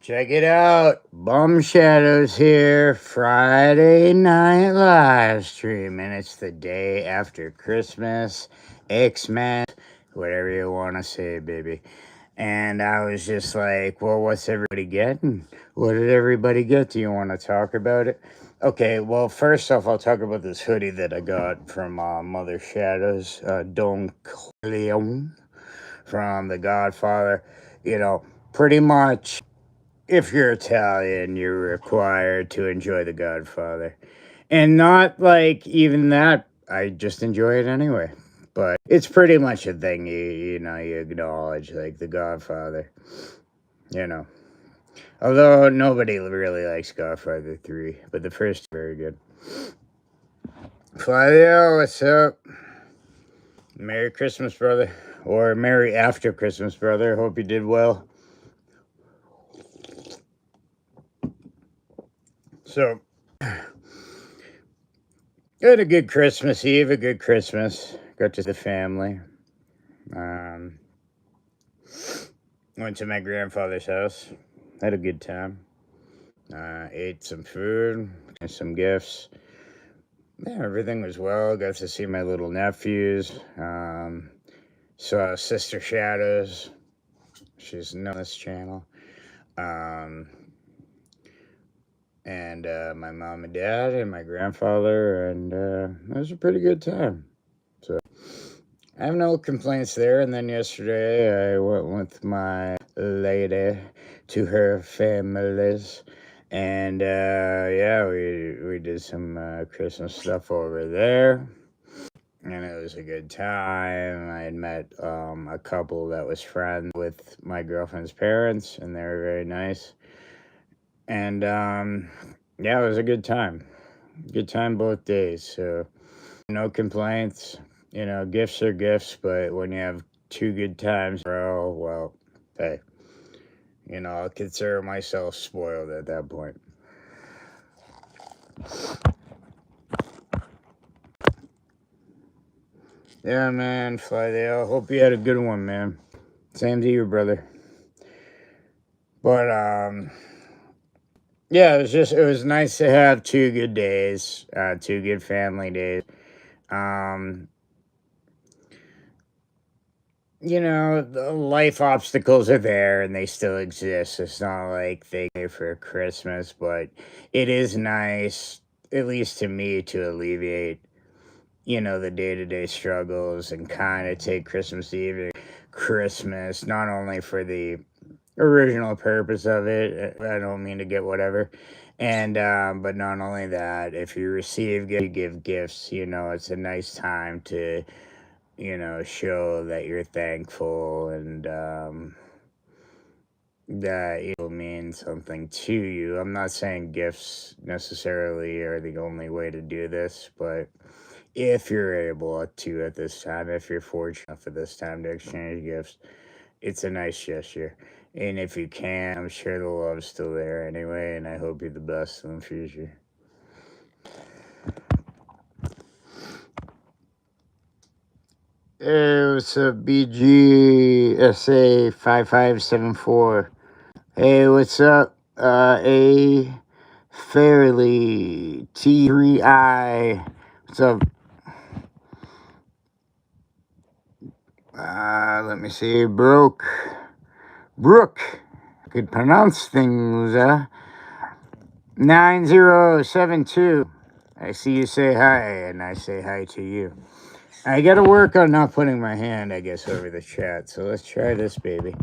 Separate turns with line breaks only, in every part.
Check it out. Bum Shadows here. Friday night live stream. And it's the day after Christmas. X-Men. Whatever you want to say, baby. And I was just like, well, what's everybody getting? What did everybody get? Do you want to talk about it? Okay, well, first off, I'll talk about this hoodie that I got from Mother Shadows. Don Corleone from The Godfather. You know, pretty much, if you're Italian, you're required to enjoy The Godfather. And not like even that, I just enjoy it anyway. But it's pretty much a thing you acknowledge, like The Godfather. You know. Although nobody really likes Godfather 3, but the first very good. Flavio, what's up? Merry Christmas, brother. Or Merry After Christmas, brother. Hope you did well. So, I had a good Christmas Eve, a good Christmas. Got to the family. Went to my grandfather's house. Had a good time. Ate some food and some gifts. Yeah, everything was well. Got to see my little nephews. Saw Sister Shadows. She's new on this channel. And my mom and dad and my grandfather, and it was a pretty good time. So I have no complaints there. And then yesterday I went with my lady to her family's, and yeah, we did some Christmas stuff over there, and it was a good time. I had met a couple that was friends with my girlfriend's parents, and they were very nice. And yeah, it was a good time. Good time both days. So no complaints. You know, gifts are gifts, but when you have two good times, bro, well, hey, you know, I'll consider myself spoiled at that point. Yeah, man, Flydale. Hope you had a good one, man. Same to you, brother. But yeah, it was nice to have 2 good days, 2 good family days. You know, the life obstacles are there and they still exist. It's not like they pay for Christmas, but it is nice, at least to me, to alleviate, you know, the day-to-day struggles and kind of take Christmas Eve and Christmas, not only for the original purpose of it. I don't mean to get whatever. And, but not only that, if you receive gifts, you give gifts, you know, it's a nice time to, you know, show that you're thankful and that it will mean something to you. I'm not saying gifts necessarily are the only way to do this, but if you're able to at this time, if you're fortunate enough at this time to exchange gifts, it's a nice gesture. And if you can, I'm sure the love's still there anyway, and I hope you're the best in the future. Hey, what's up, BGSA 5574? Hey, what's up, A Fairly T3I? What's up? Let me see, Brooke, could pronounce things, 9072. I see you say hi, and I say hi to you. I gotta work on not putting my hand, I guess, over the chat, so let's try this, baby.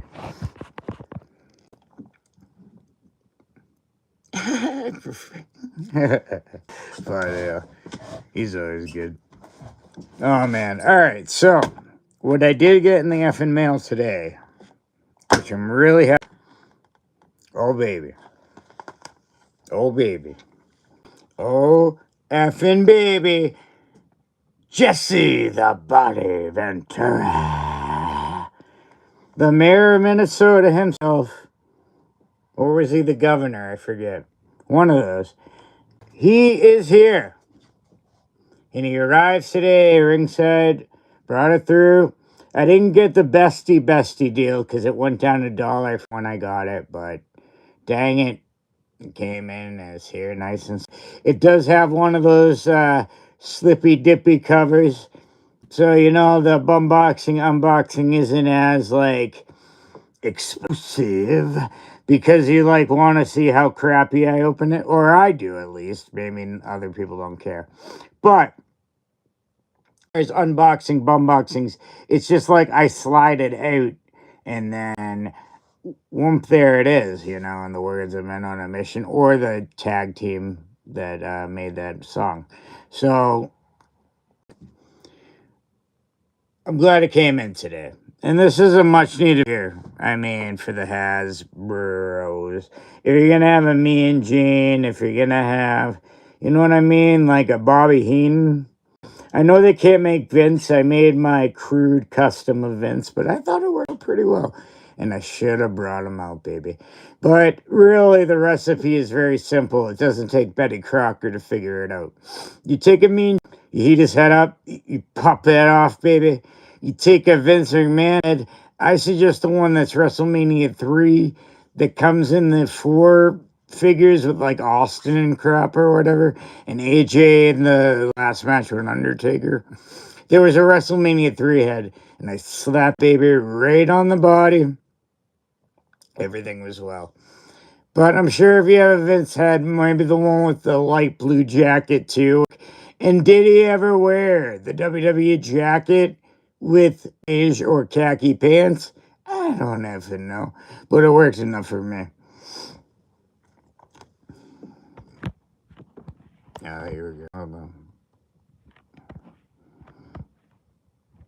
But yeah, he's always good. Oh man, alright, so what I did get in the effing mail today, which I'm really happy. Oh baby. Oh effing baby. Jesse the Body Ventura. The mayor of Minnesota himself. Or was he the governor? I forget. One of those. He is here. And he arrives today ringside. Brought it through. I didn't get the bestie deal because it went down $1 when I got it, but Dang it. It came in as here, nice and... It does have one of those slippy dippy covers. So, you know, the unboxing isn't as, like, explosive because you, like, want to see how crappy I open it. Or I do, at least. Maybe other people don't care. But there's bumboxings. It's just like I slide it out and then whoomp, there it is, you know, in the words of Men on a Mission, or the tag team that made that song. So I'm glad it came in today. And this is a much needed year. I mean, for the Hasbros. If you're going to have a Mean Gene, if you're going to have, you know what I mean, like a Bobby Heenan. I know they can't make Vince. I made my crude custom of Vince, but I thought it worked out pretty well. And I should have brought him out, baby. But really, the recipe is very simple. It doesn't take Betty Crocker to figure it out. You take a Mean, you heat his head up, you pop that off, baby. You take a Vince McMahon head. I suggest the one that's WrestleMania 3 that comes in the 4 figures with like Austin and crap or whatever, and AJ in the last match with Undertaker. There was a WrestleMania 3 head, and I slapped baby right on the body. Everything was well. But I'm sure if you have a Vince head, maybe the one with the light blue jacket too. And did he ever wear the WWE jacket with beige or khaki pants? I don't even know, but it works enough for me. Oh, here we go. Hold on.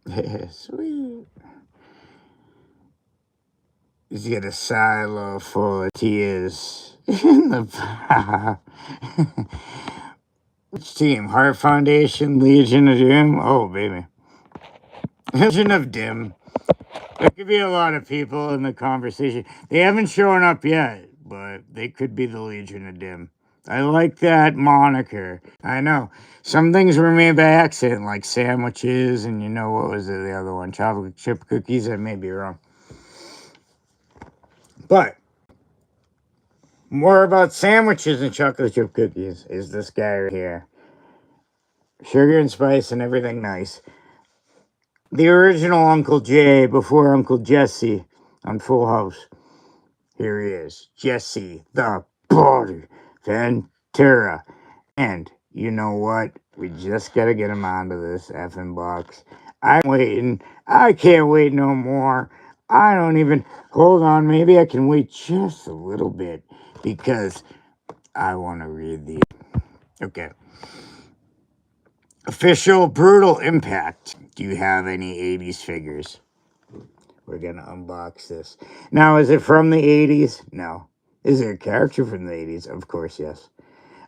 Yeah, sweet. He's got a silo full of tears in the... Which team? Heart Foundation? Legion of Doom? Oh, baby. Legion of Dim. There could be a lot of people in the conversation. They haven't shown up yet, but they could be the Legion of Dim. I like that moniker. I know. Some things were made by accident, like sandwiches, and you know what was the other one? Chocolate chip cookies. I may be wrong. But more about sandwiches and chocolate chip cookies is this guy right here. Sugar and spice and everything nice. The original Uncle Jay before Uncle Jesse on Full House. Here he is. Jesse the Body Ventura. And you know what? We just gotta get him onto this effing box. I'm waiting. I can't wait no more. I don't even... Hold on, maybe I can wait just a little bit because I want to read the... Okay. Official Brutal Impact. Do you have any 80s figures? We're going to unbox this. Now, is it from the 80s? No. Is there a character from the 80s? Of course, yes.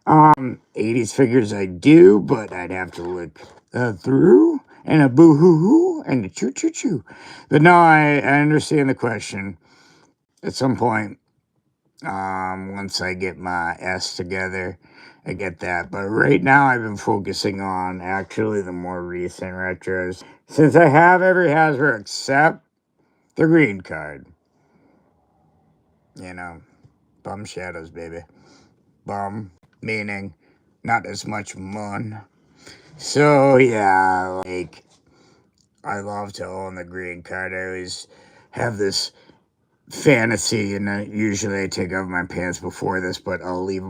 80s figures I do, but I'd have to look through. And a boo-hoo-hoo and a choo-choo-choo. But no, I understand the question. At some point, once I get my S together, I get that. But right now, I've been focusing on actually the more recent retros. Since I have every Hasbro except the green card. You know, bum shadows, baby. Bum, meaning not as much mun. So, yeah, like, I love to own the green card. I always have this fantasy, and usually I take off my pants before this, but I'll leave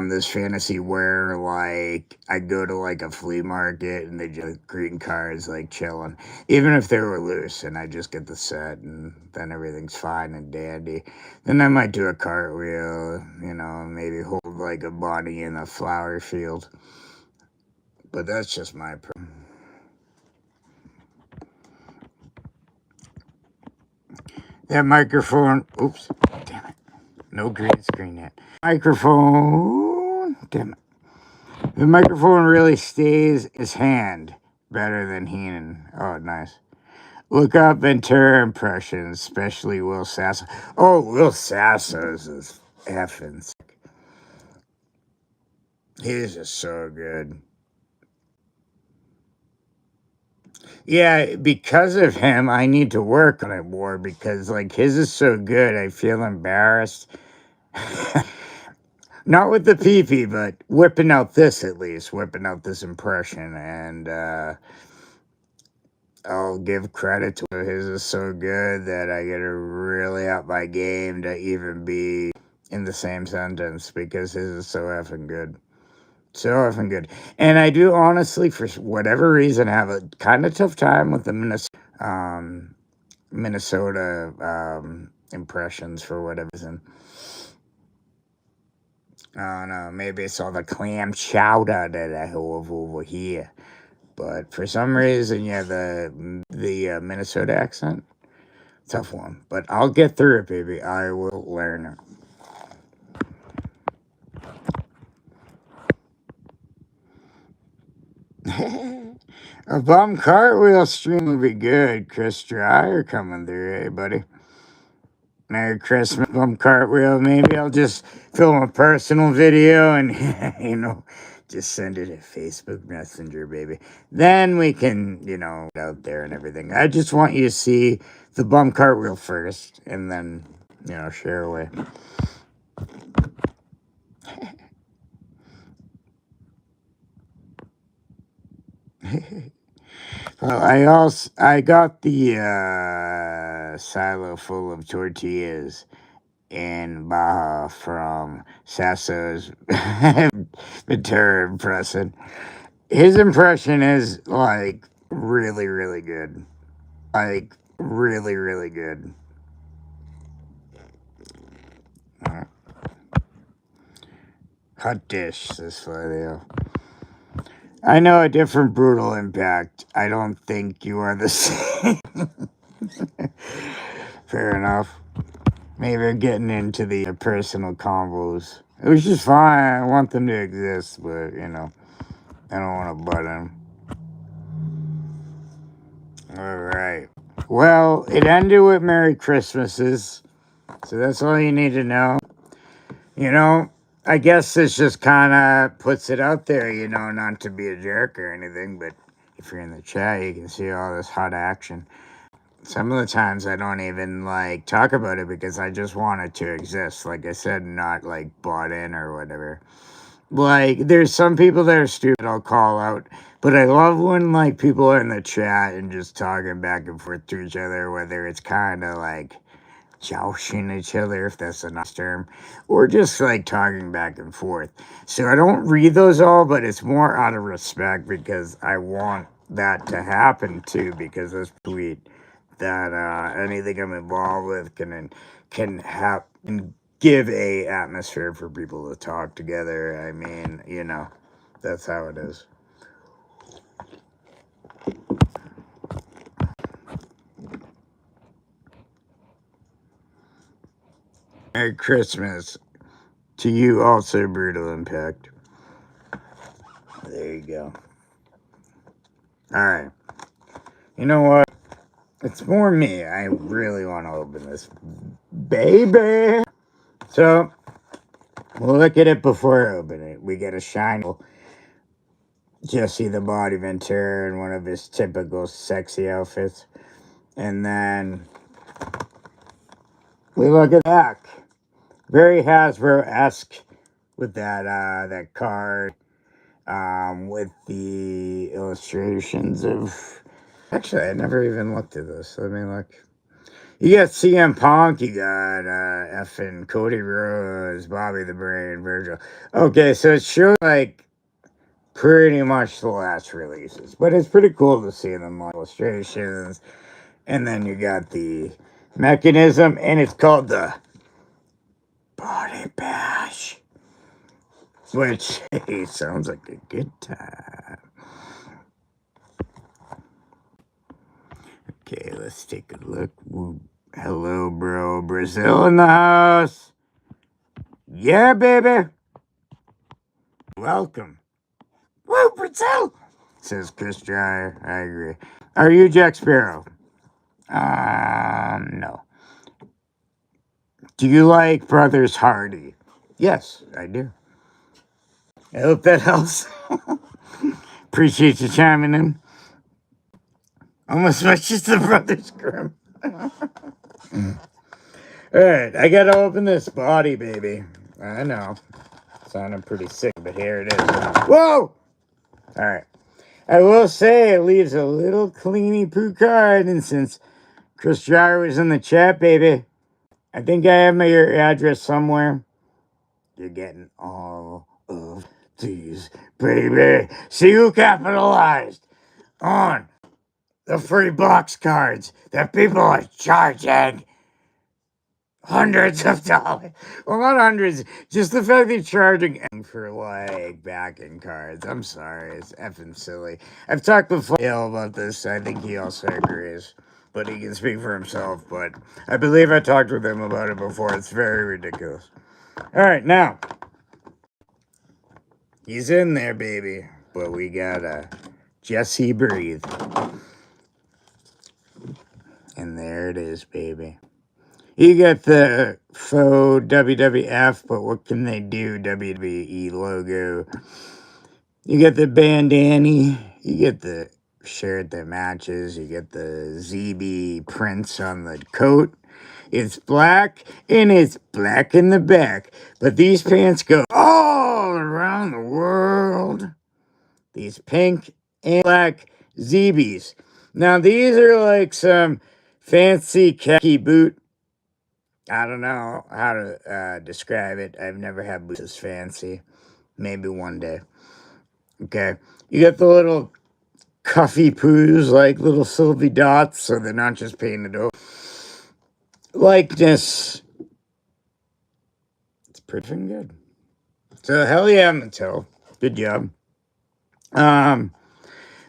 this fantasy where, like, I go to, like, a flea market, and they just green cards, like, chilling. Even if they were loose, and I just get the set, and then everything's fine and dandy. Then I might do a cartwheel, you know, maybe hold, like, a bunny in a flower field. But that's just my... That microphone... Oops. Damn it. No green screen yet. Microphone... Damn it. The microphone really stays his hand better than Heenan. Oh, nice. Look up Ventura impressions, especially Will Sasso. Oh, Will Sasso's is effing sick. His is so good. Yeah, because of him, I need to work on it more because, like, his is so good, I feel embarrassed Not with the pee-pee, but whipping out this at least, whipping out this impression, and I'll give credit to his is so good that I gotta really up my game to even be in the same sentence because his is so effing good. So effing good. And I do honestly, for whatever reason, have a kind of tough time with the Minnesota impressions for whatever reason. I don't know. Maybe it's all the clam chowder that I have over here. But for some reason, yeah, the Minnesota accent, tough one. But I'll get through it, baby. I will learn it. A bum cartwheel stream would be good. Chris Dreyer coming through, hey, buddy. Merry Christmas, bum cartwheel. Maybe I'll just film a personal video and, just send it to Facebook Messenger, baby. Then we can, out there and everything. I just want you to see the bum cartwheel first and then, share away. Well, I got the silo full of tortillas in Baja from Sasso's Ventura impression. His impression is like really, really good. Like really, really good. Hot dish, this video. I know a different brutal impact. I don't think you are the same. Fair enough. Maybe we're getting into the personal combos. It was just fine. I want them to exist, but I don't want to butt in. Alright. Well, it ended with Merry Christmases. So that's all you need to know. I guess this just kind of puts it out there, not to be a jerk or anything, but if you're in the chat, you can see all this hot action. Some of the times I don't even, talk about it because I just want it to exist. Like I said, not, bought in or whatever. There's some people that are stupid I'll call out, but I love when, people are in the chat and just talking back and forth to each other, whether it's kind of, joshing each other, if that's a nice term, or just talking back and forth. So I don't read those all, but it's more out of respect because I want that to happen too, because it's sweet that anything I'm involved with can have and give a atmosphere for people to talk together. I mean, that's how it is. Merry Christmas to you also, Brutal Impact. There you go. Alright. You know what? It's more me. I really want to open this baby. So, we'll look at it before I open it. We get a shiny Jesse the Body Ventura in one of his typical sexy outfits. And then we look at that. Very Hasbro-esque with that card. With the illustrations of... Actually, I never even looked at this. Let me look. You got CM Punk, you got effing Cody Rhodes, Bobby the Brain, Virgil. Okay, so it shows pretty much the last releases. But it's pretty cool to see them illustrations. And then you got the mechanism, and it's called the Body Bash. Which, hey, sounds like a good time. Okay, let's take a look. Ooh, hello, bro. Brazil in the house. Yeah, baby. Welcome. Woo, Brazil, says Chris Dreyer. I agree. Are you Jack Sparrow? No. Do you like Brothers Hardy? Yes, I do. I hope that helps. Appreciate you chiming in. Almost as much as the Brothers Grimm. Alright, I gotta open this body, baby. I know. Sounded pretty sick, but here it is. Whoa! Alright. I will say it leaves a little cleany poo card, and since Chris Jar was in the chat, baby, I think I have your address somewhere. You're getting all of these, baby. See who capitalized on the free box cards that people are charging hundreds of dollars. Well, not hundreds, just the fact they're charging for like backing cards. I'm sorry, it's effing silly. I've talked with Phil about this. I think he also agrees, but he can speak for himself. But I believe I talked with him about it before. It's very ridiculous. All right, now he's in there, baby. But we gotta Jesse breathe. And there it is, baby. You got the faux WWF, but what can they do? WWE logo. You get the bandana. You get the shirt that matches. You get the ZB prints on the coat. It's black, and it's black in the back. But these pants go all around the world. These pink and black ZBs. Now, these are like some fancy khaki boot. I don't know how to describe it. I've never had boots as fancy. Maybe one day. Okay. You got the little cuffy poos, like little Sylvie dots, so they're not just painted over. Likeness. It's pretty good. So, hell yeah, Mattel. Good job.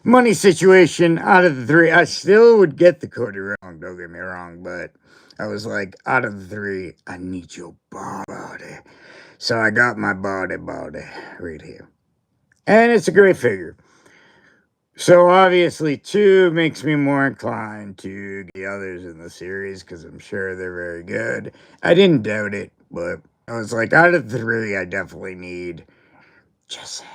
Money situation, out of the three, I still would get the Cody wrong, don't get me wrong, but I was like, out of the three, I need your body. So I got my body right here. And it's a great figure. So obviously 2 makes me more inclined to the others in the series because I'm sure they're very good. I didn't doubt it, but I was like, out of the 3, I definitely need Jesse.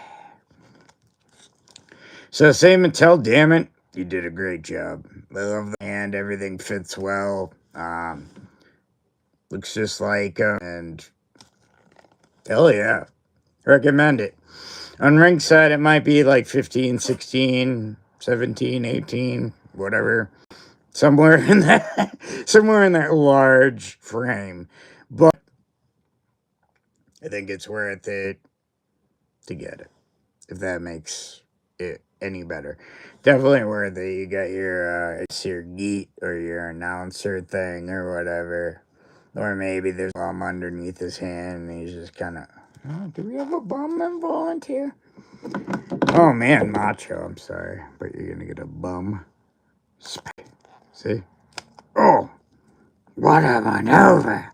So say Mattel, damn it, you did a great job. I love the hand, everything fits well. Looks just like and hell yeah, recommend it. On ringside, it might be like 15, 16, 17, 18, whatever. Somewhere in that large frame. But I think it's worth it to get it, if that makes it any better. Definitely worth it. You got it's your geet or your announcer thing or whatever. Or maybe there's a bum underneath his hand and he's just kind of, oh, do we have a bum in volunteer? Oh man, Macho, I'm sorry, but you're gonna get a bum. See? Oh, what a maneuver!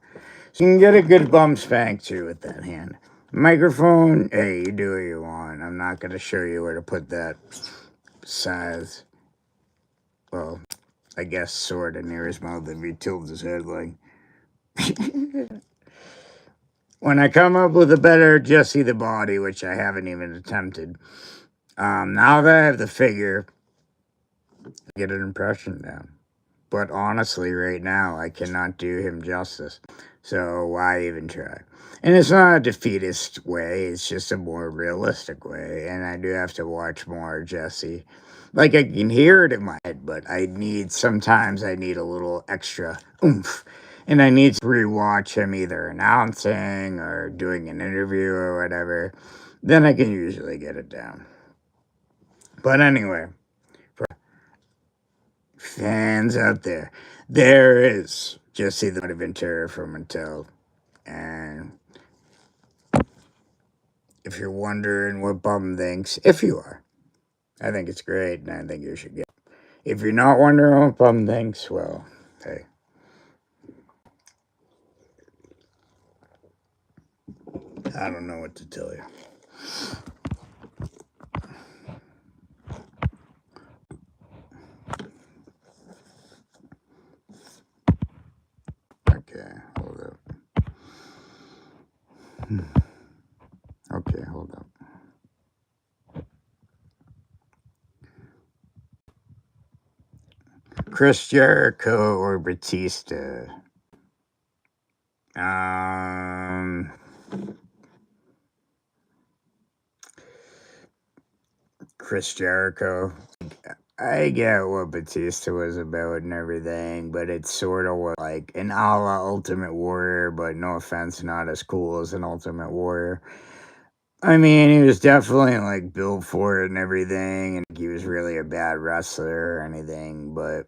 So you can get a good bum spank too with that hand. Microphone, hey, you do what you want. I'm not gonna show you where to put that size. Well, I guess sort of near his mouth if he tilts his head like. When I come up with a better Jesse the Body, which I haven't even attempted, now that I have the figure, I get an impression down. But honestly, right now, I cannot do him justice. So why even try? And it's not a defeatist way. It's just a more realistic way. And I do have to watch more Jesse. Like, I can hear it in my head, but sometimes I need a little extra oomph. And I need to rewatch him either announcing or doing an interview or whatever. Then I can usually get it down. But anyway, for fans out there is Jesse the Ventura from Mattel. And if you're wondering what Bum thinks, if you are, I think it's great and I think you should get it. If you're not wondering what Bum thinks, well, hey. I don't know what to tell you. Okay, hold up. Okay, hold up. Chris Jericho or Batista? Chris Jericho. I get what Batista was about and everything, but it's sort of like an a la Ultimate Warrior, but no offense, not as cool as an Ultimate Warrior. I mean, he was definitely like built for it and everything, and he was really a bad wrestler or anything, but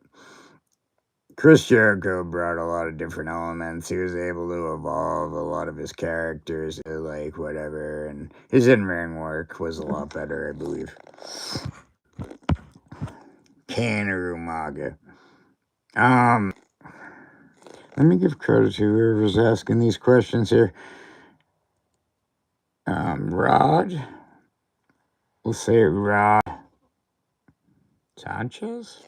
Chris Jericho brought a lot of different elements. He was able to evolve a lot of his characters, like whatever, and his in-ring work was a lot better, I believe. Kane or Umaga. Let me give credit to whoever's asking these questions here. Rod. We'll say Rod Sanchez.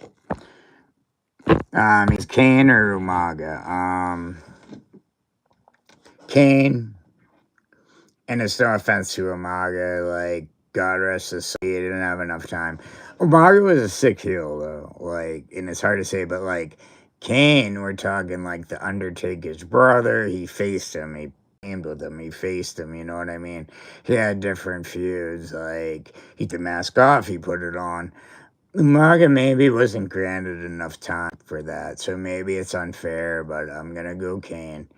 He's Kane or Umaga. Kane. And it's no offense to Umaga, like, God rest his soul, he didn't have enough time. Umaga was a sick heel, though, like, and it's hard to say, but, like, Kane, we're talking, like, The Undertaker's brother, he faced him, he teamed with him, he faced him, you know what I mean? He had different feuds, like, he took the mask off, he put it on. Umaga maybe wasn't granted enough time for that, so maybe it's unfair, but I'm gonna go Kane.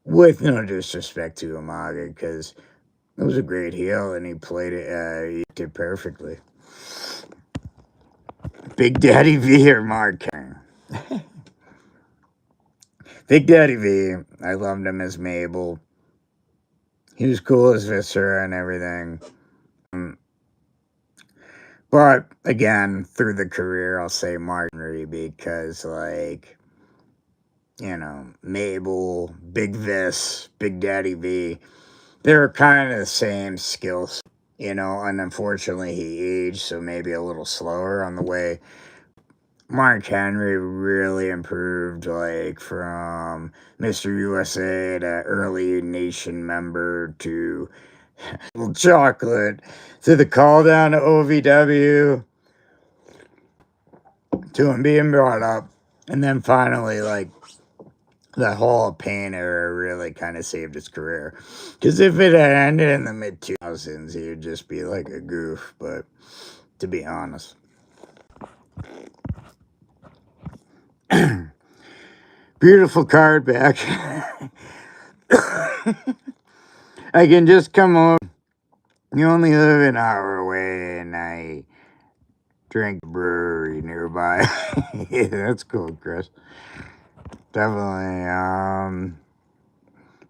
With no disrespect to Umaga, because it was a great heel, and he played it, he did perfectly. Big Daddy V or Mark King? Big Daddy V, I loved him as Mabel. He was cool as Viscera and everything. But, again, through the career, I'll say Mark Henry because, like, you know, Mabel, Big Vis, Big Daddy V, they were kind of the same skills, you know, and unfortunately he aged, so maybe a little slower on the way. Mark Henry really improved, like, from Mr. USA to early nation member to chocolate to the call down to OVW to him being brought up, and then finally, like, the Hall of Pain era really kind of saved his career. Because if it had ended in the mid-2000s, he would just be like a goof, but to be honest. Beautiful card back. I can just come over. You only live an hour away, and I drink brewery nearby. Yeah, that's cool, Chris. Definitely.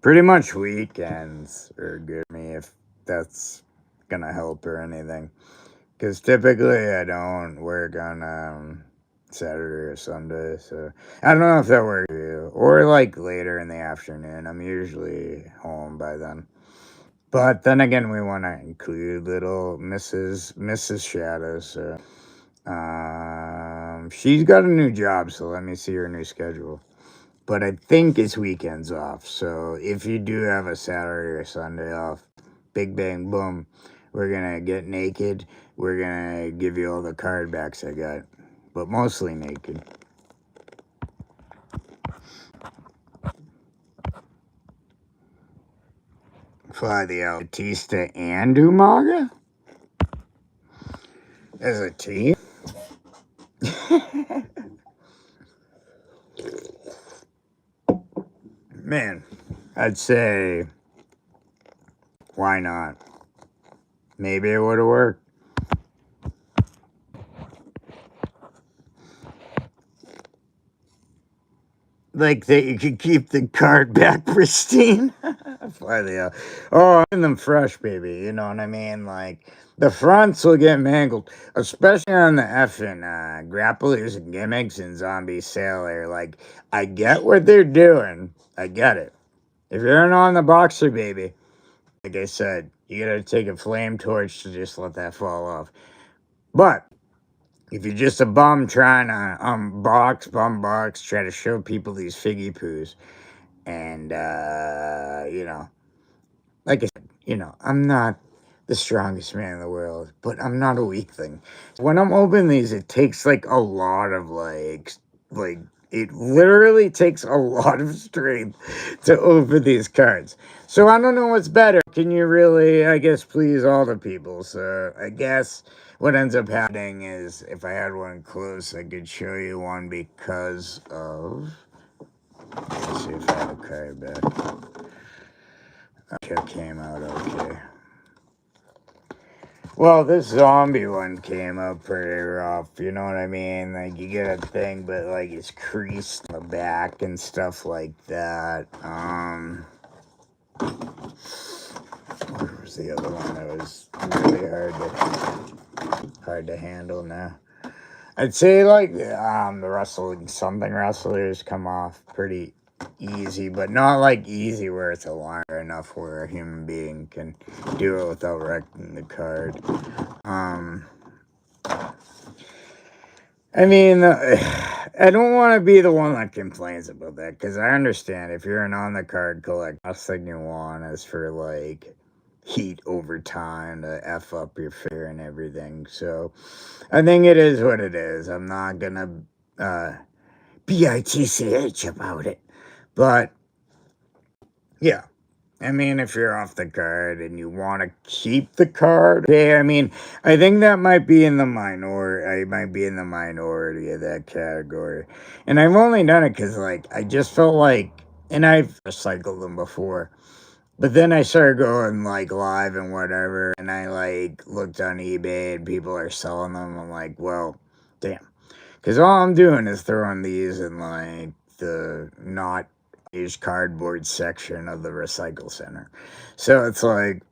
Pretty much weekends are good for me if that's gonna help or anything. Because typically I don't work on Saturday or Sunday, so I don't know if that works for you. Or like later in the afternoon. I'm usually home by then. But then again, we want to include little Mrs. Shadow, so she's got a new job, so let me see her new schedule. But I think it's weekends off, so if you do have a Saturday or Sunday off, big bang boom, we're gonna get naked. We're gonna give you all the card backs I got, but mostly naked. Fly the Batista and Umaga as a team. Man, I'd say, why not? Maybe it would have worked. Like that you could keep the card back pristine. Fly the oh, and them fresh, baby. You know what I mean? Like the fronts will get mangled, especially on the effing grapplers and gimmicks and zombie sailor. Like I get what they're doing. I get it. If you're on the boxer, baby, like I said, you gotta take a flame torch to just let that fall off. But if you're just a bum trying to bum box, try to show people these figgy poos, and you know, like I said, you know, I'm not the strongest man in the world, but I'm not a weak thing. When I'm opening these, it takes like a lot of like It literally takes a lot of strength to open these cards. So I don't know what's better. Can you really, I guess, please all the people? So I guess what ends up happening is if I had one close, I could show you one because of. Let's see if I have a card back. Okay, came out okay. Well, this zombie one came up pretty rough, you know what I mean? Like, you get a thing, but, like, it's creased on the back and stuff like that. Where was the other one that was really hard to handle now? I'd say, like, the something wrestlers come off pretty easy, but not, like, easy where it's a line enough where a human being can do it without wrecking the card. I mean, I don't want to be the one that complains about that, because I understand if you're an on-the-card collector, last thing you want is for, like, heat over time to F up your fare and everything. So, I think it is what it is. I'm not gonna, bitch about it. But, yeah. I mean, if you're off the card and you want to keep the card, okay, I mean, I think that might be in the minority. I might be in the minority of that category. And I've only done it because, like, I just felt like, and I've recycled them before, but then I started going, like, live and whatever, and I, like, looked on eBay and people are selling them. I'm like, well, damn. Because all I'm doing is throwing these in, like, the not used cardboard section of the recycle center. So it's like,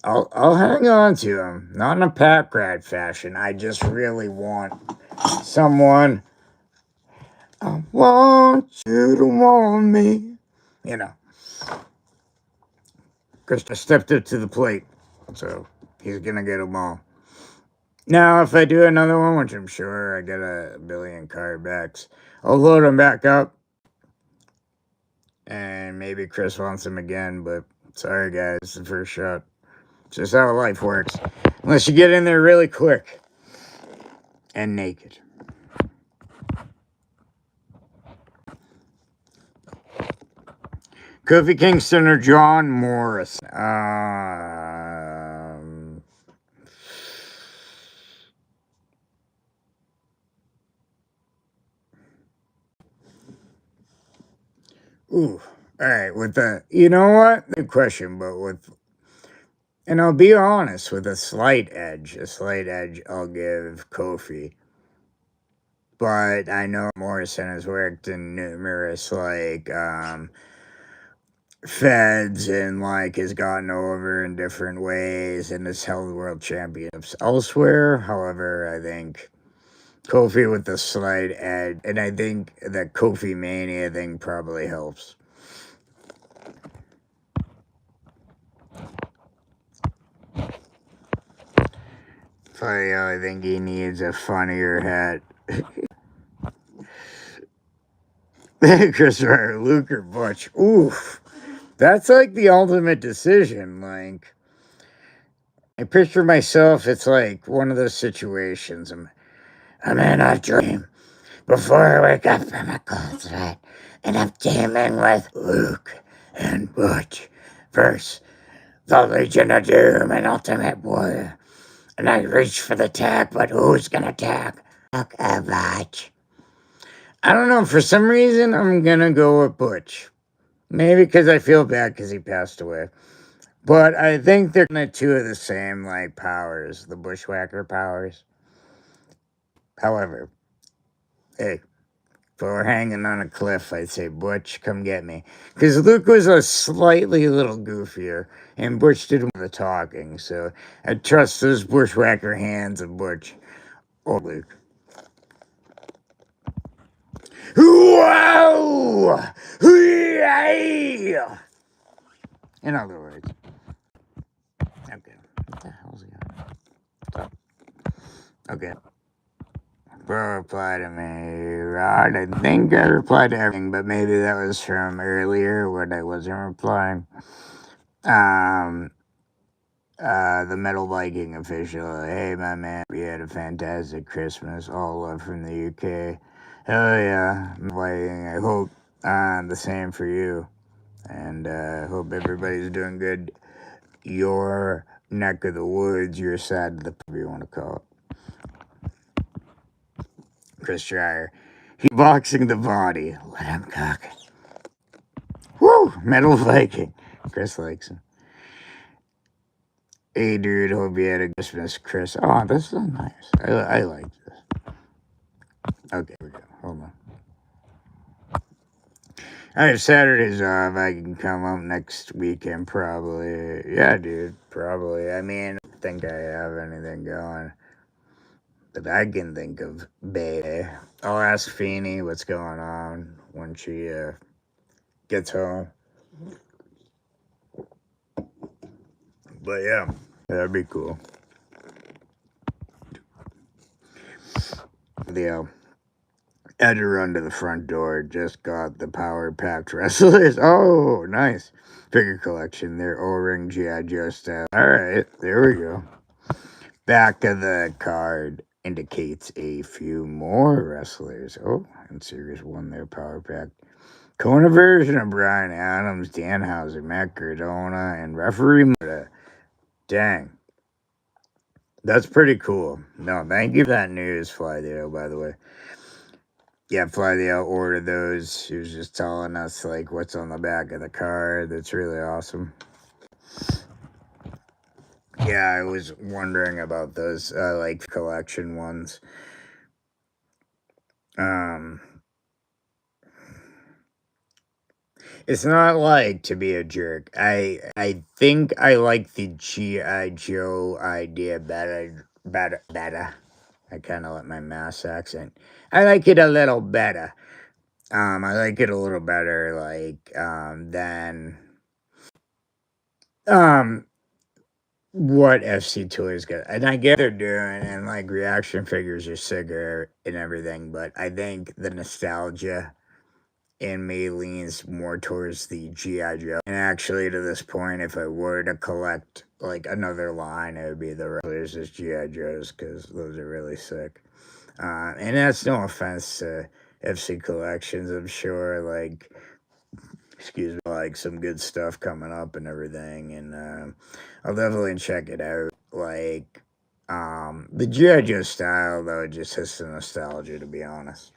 I'll hang on to them. Not in a pack rat fashion. I just really want someone. I want you to want me. You know. Chris stepped up to the plate. So he's going to get them all. Now, if I do another one, which I'm sure I get a billion card backs, I'll load them back up. And maybe Chris wants them again, but sorry, guys, the first shot. It's just how life works. Unless you get in there really quick and naked. Kofi Kingston or John Morris? Ooh. All right, with the, you know what? Good question, but with, and I'll be honest, with a slight edge, I'll give Kofi. But I know Morrison has worked in numerous, like, feds and, like, has gotten over in different ways and has held world championships elsewhere. However, I think Kofi with the slight edge, and I think that Kofi Mania thing probably helps. I think he needs a funnier hat. Christopher, Luke, or Butch. Oof. That's like the ultimate decision. Like, I picture myself, it's like one of those situations. I'm in a dream before I wake up from a cold sweat, and I'm teaming with Luke and Butch versus the Legion of Doom and Ultimate Warrior. And I reach for the tag, but who's gonna tag? Luke and Butch. I don't know, for some reason, I'm gonna go with Butch. Maybe because I feel bad because he passed away. But I think they're kind of two of the same, like, powers, the Bushwhacker powers. However, hey, if I were hanging on a cliff, I'd say, Butch, come get me. Because Luke was a slightly little goofier, and Butch did more of the talking, so I trust those Bushwhacker hands of Butch or Luke. Whoa! Yeah! In other words. Okay. What the hell's he on? Okay. Bro, reply to me, Rod. I think I replied to everything, but maybe that was from earlier when I wasn't replying. The Metal Viking official. Hey, my man, we had a fantastic Christmas. All love from the UK. Hell yeah. I hope the same for you. And hope everybody's doing good. Your neck of the woods, your side of the whatever you want to call it. Chris Dreyer. He's boxing the body. Let him cook. Woo! Metal Viking. Chris likes him. Hey, dude, hope you had a Christmas, Chris. Oh, this is nice. I like this. Okay, here we go. Hold on. I have Saturdays off. I can come up next weekend, probably. Yeah, dude, probably. I mean, I don't think I have anything going that I can think of, baby. I'll ask Feeny what's going on when she gets home. But yeah, that'd be cool. Yeah. Had to run to the front door. Just got the Power Packed Wrestlers. Oh, nice. Figure collection. They're O-ring G.I. Joe style. Alright, there we go. Back of the card indicates a few more wrestlers. Oh, and Series 1 there, Power Packed. Kona version of Brian Adams, Danhausen, Matt Cardona, and referee Muda. Dang. That's pretty cool. No, thank you for that news, Fly Theo, by the way. Yeah, Fly Theo ordered those. He was just telling us, like, what's on the back of the card. That's really awesome. Yeah, I was wondering about those, like, collection ones. It's not like to be a jerk. I think I like the G.I. Joe idea better. I kind of like my Mass accent. I like it a little better. I like it a little better, like, than, what FC Toys got. And I get they're doing, and, like, reaction figures are sicker and everything, but I think the nostalgia in me leans more towards the G.I. Joe. And actually, to this point, if I were to collect, like, another line, it would be the wrestlers as G.I. Joes, because those are really sick. And that's no offense to FC Collections, I'm sure, like, excuse me, like, some good stuff coming up and everything, and I'll definitely check it out. Like, the G.I. Joe style, though, just has some nostalgia, to be honest.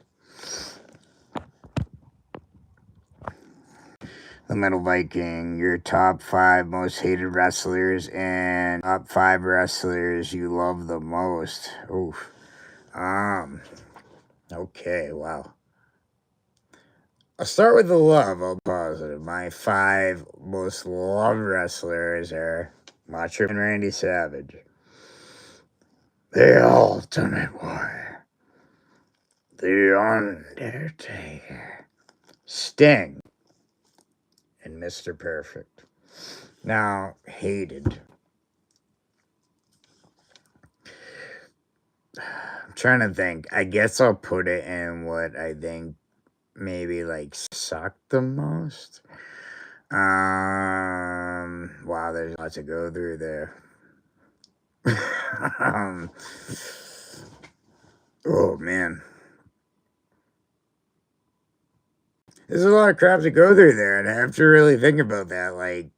The Metal Viking, your top 5 most hated wrestlers and top 5 wrestlers you love the most. Oof. Okay, wow. I'll start with the love. I'll be positive. My 5 most loved wrestlers are Macho Man Randy Savage, The Ultimate Warrior, The Undertaker, Sting, and Mr. Perfect. Now, hated. I'm trying to think. I guess I'll put it in what I think maybe, like, sucked the most. Wow, there's lots to go through there. Oh man, there's a lot of crap to go through there, and I have to really think about that. Like,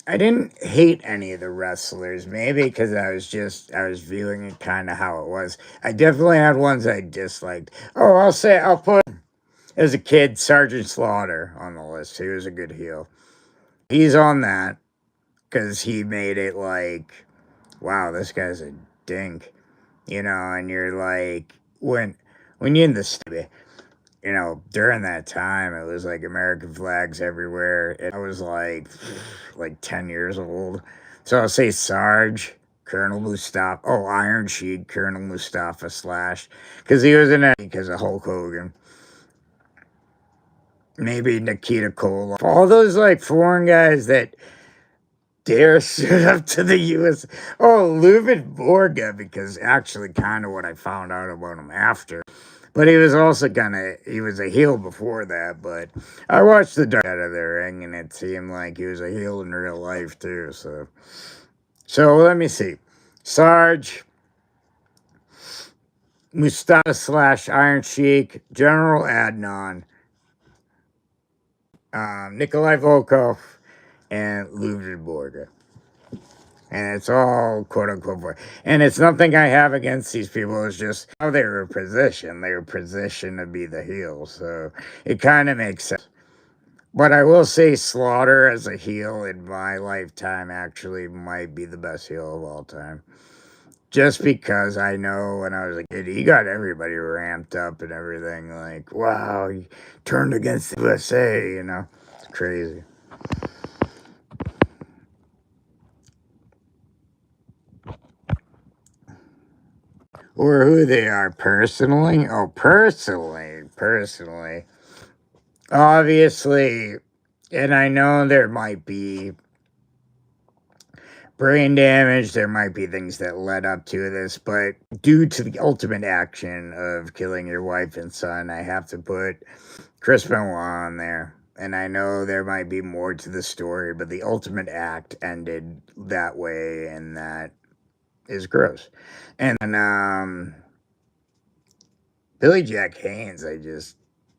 I didn't hate any of the wrestlers, maybe because I was viewing it kind of how it was. I definitely had ones I disliked. Oh, I'll put, as a kid, Sergeant Slaughter on the list. He was a good heel. He's on that because he made it like, wow, this guy's a dink, and you're like, when you're in the city, during that time, it was like American flags everywhere. And I was like 10 years old. So I'll say Sarge, Colonel Mustafa. Oh, Iron Sheik, Colonel Mustafa Slash. Because he was in it because of Hulk Hogan. Maybe Nikita Koloff. All those, like, foreign guys that dare stood up to the U.S. Oh, Lubin Borga, because actually kind of what I found out about him after. But he was also he was a heel before that, but I watched the Dark out of the ring, and it seemed like he was a heel in real life, too, so let me see. Sarge, Mustafa slash Iron Sheik, General Adnan, Nikolai Volkov, and Ludwig Borga. And it's all quote unquote. And it's nothing I have against these people. It's just how they were positioned. They were positioned to be the heel. So it kind of makes sense. But I will say Slaughter as a heel in my lifetime actually might be the best heel of all time. Just because I know when I was a kid, he got everybody ramped up and everything. Like, wow, he turned against the USA, you know. It's crazy. Or who they are personally? Oh, personally. Obviously, and I know there might be brain damage, there might be things that led up to this, but due to the ultimate action of killing your wife and son, I have to put Chris Benoit on there. And I know there might be more to the story, but the ultimate act ended that way, and that is gross. And Billy Jack Haynes, I just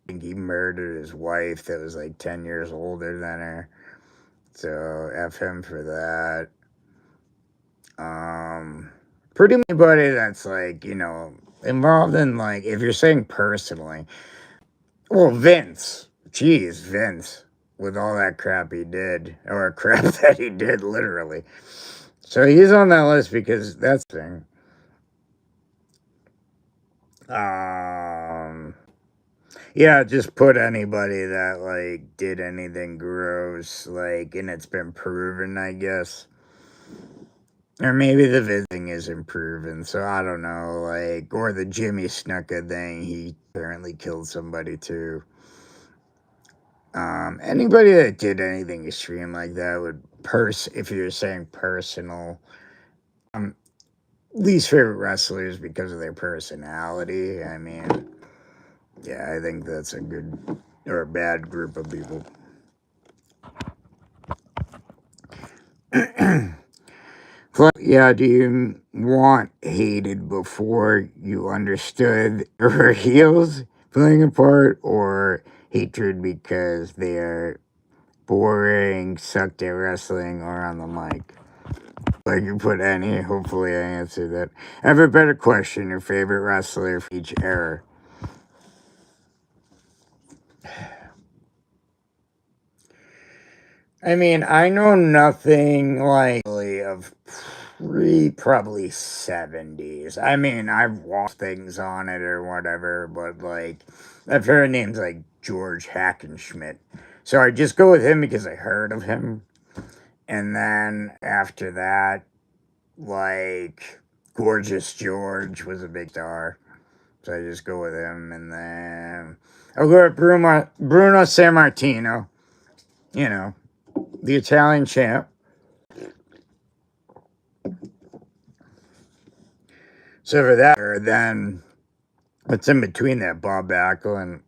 think he murdered his wife that was like 10 years older than her. So F him for that. Pretty much anybody that's like, you know, involved in like, if you're saying personally, well, Vince, geez, Vince, with all that crap he did, or crap that he did, literally. So he's on that list because that's the thing. Yeah, just put anybody that like did anything gross, like, and it's been proven, I guess. Or maybe the visiting isn't proven, so I don't know, like, or the Jimmy Snuka thing, he apparently killed somebody too. Anybody that did anything extreme like that would if you're saying personal, least favorite wrestlers because of their personality. I mean, yeah, I think that's a good or a bad group of people. Yeah, do you want hated before you understood her heels playing a part, or hatred because they're boring, sucked at wrestling, or on the mic? Like you put any, hopefully I answered that. I have a better question. Your favorite wrestler for each era? I mean, I know nothing like really of probably 70s. I mean, I've watched things on it or whatever, but like, I've heard names like George Hackenschmidt. So I just go with him because I heard of him. And then after that, like, Gorgeous George was a big star. So I just go with him. And then I'll go with Bruno Sammartino, you know, the Italian champ. So for that, then what's in between that, Bob Backlund.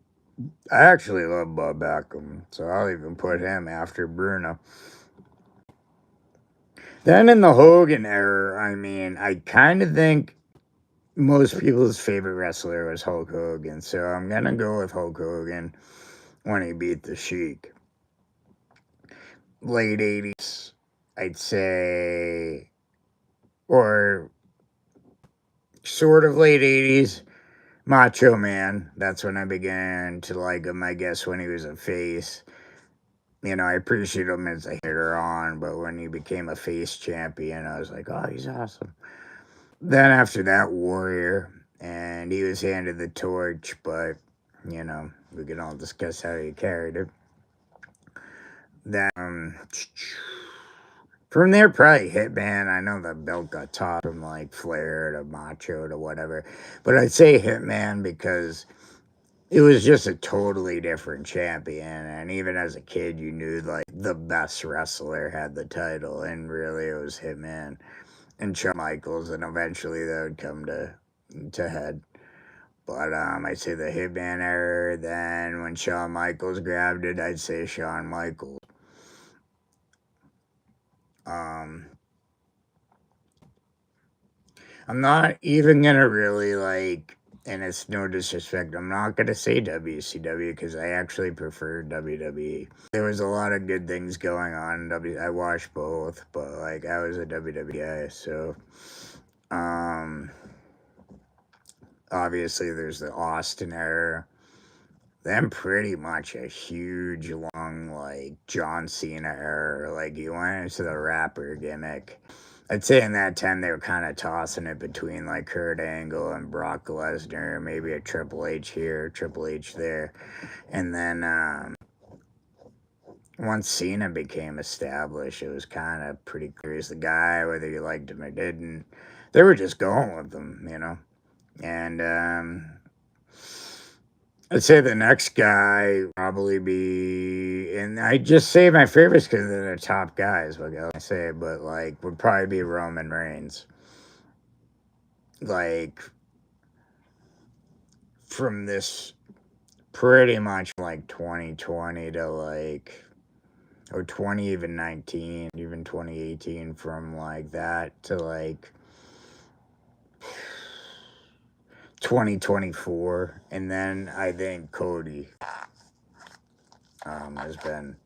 I actually love Bob Backlund, so I'll even put him after Bruno. Then in the Hogan era, I mean, I kind of think most people's favorite wrestler was Hulk Hogan, so I'm gonna go with Hulk Hogan when he beat the Sheik. Late 80s, I'd say, or sort of late 80s, Macho Man. That's when I began to like him, I guess, when he was a face. You know, I appreciate him as a hitter on, but when he became a face champion, I was like, oh, he's awesome. Then after that, Warrior, and he was handed the torch, but, you know, we can all discuss how he carried it. Then, from there, probably Hitman. I know the belt got tossed from, like, Flair to Macho to whatever, but I'd say Hitman because it was just a totally different champion, and even as a kid, you knew like the best wrestler had the title, and really it was Hitman and Shawn Michaels, and eventually that would come to head. But I'd say the Hitman era. Then when Shawn Michaels grabbed it, I'd say Shawn Michaels. I'm not even gonna really like and it's no disrespect, I'm not going to say WCW because I actually prefer WWE. There was a lot of good things going on. I watched both, but like I was a WWE guy, so obviously there's the Austin era. Then pretty much a huge long like John Cena era. Like you went into the rapper gimmick. I'd say in that time they were kind of tossing it between like Kurt Angle and Brock Lesnar, maybe a Triple H here, Triple H there, and then once Cena became established, it was kind of pretty clear as the guy, whether you liked him or didn't. They were just going with him, you know, and I'd say the next guy probably be, and I just say my favorites because they're the top guys. What can I say? But like, would probably be Roman Reigns. Like, from this pretty much like 2020 to like, or 20 even 19, even 2018, from like that to like 2024, and then I think Cody has been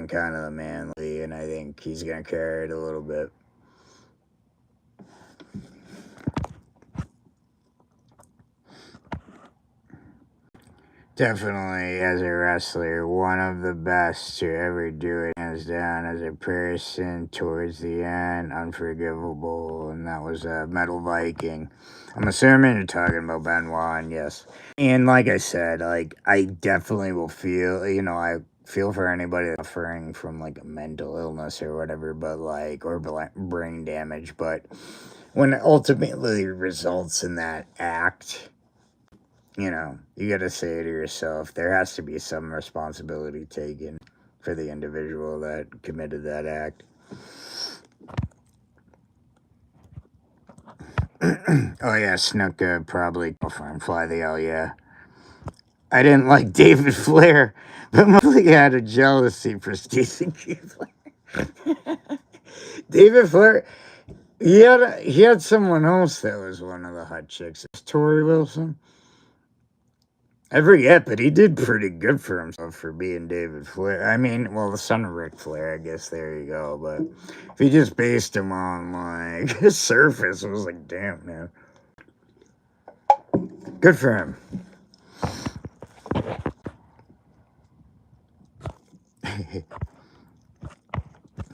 kind of the manly, and I think he's gonna carry it a little bit. Definitely, as a wrestler, one of the best to ever do it, hands down. As a person, towards the end, unforgivable, and that was Metal Viking. I'm assuming you're talking about Benoit, and yes. And like I said, like I definitely will feel, you know, I feel for anybody suffering from like a mental illness or whatever, but like, or brain damage, but when it ultimately results in that act, you know, you got to say to yourself, there has to be some responsibility taken for the individual that committed that act. Oh yeah, Snuka probably from Fly the L, yeah. I didn't like David Flair, but mostly had a jealousy for Stacey Keebler. David Flair, he had someone else that was one of the hot chicks. It was Tori Wilson. I forget, but he did pretty good for himself for being David Flair. I mean, well, the son of Ric Flair, I guess. There you go. But if he just based him on like his surface, it was like, damn, man, good for him.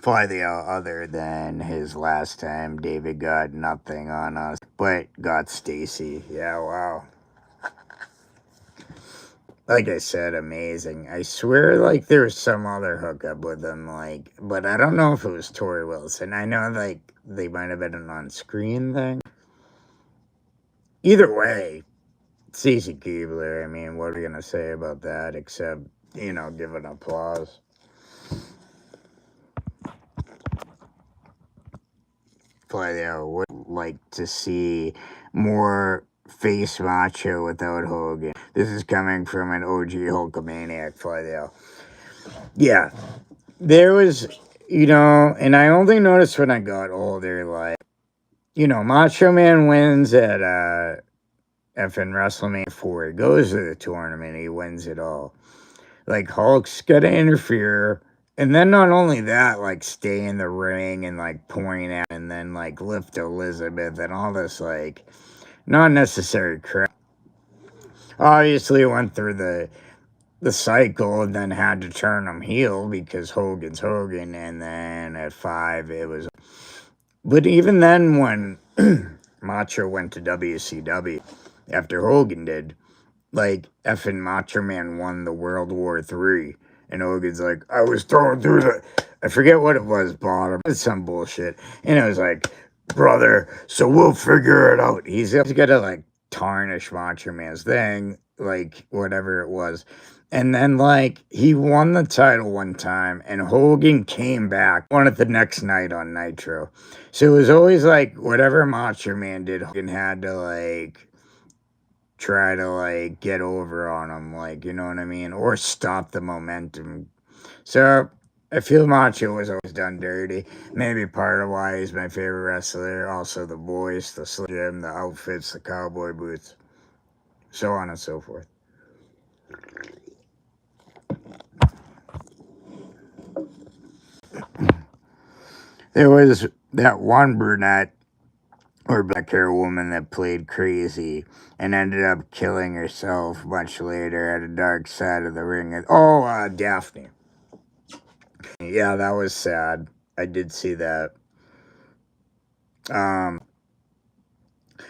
Fly the other than his last time, David got nothing on us, but got Stacy. Yeah, wow. Like I said, amazing. I swear, like, there was some other hookup with him, like, but I don't know if it was Tori Wilson. I know, like, they might have been an on-screen thing. Either way, Stacey Keebler, I mean, what are we going to say about that except, you know, give an applause. I would like to see more face macho without Hogan. This is coming from an OG Hulkamaniac, Fly. Yeah, there was, you know, and I only noticed when I got older, like, you know, Macho Man wins at effing WrestleMania 4. He goes to the tournament, he wins it all. Like, Hulk's got to interfere. And then not only that, like, stay in the ring and, like, point out and then, like, lift Elizabeth and all this, like, not necessary crap. Obviously, went through the cycle and then had to turn him heel because Hogan's Hogan. And then at 5, it was. But even then, when Macho went to WCW after Hogan did, like, effing Macho Man won the World War III. And Hogan's like, I was thrown through I forget what it was, bottom. It's some bullshit. And it was like, brother, so we'll figure it out. He's got to, like, tarnish Macho Man's thing, like, whatever it was. And then, like, he won the title one time, and Hogan came back, won it the next night on Nitro. So it was always, like, whatever Macho Man did, Hogan had to, like, try to, like, get over on him, like, you know what I mean? Or stop the momentum. So, I feel Macho was always done dirty. Maybe part of why he's my favorite wrestler. Also the voice, the Slim Jim, the outfits, the cowboy boots, so on and so forth. There was that one brunette or black hair woman that played crazy and ended up killing herself much later at a dark side of the ring. Oh, Daphne. Yeah, that was sad. I did see that. I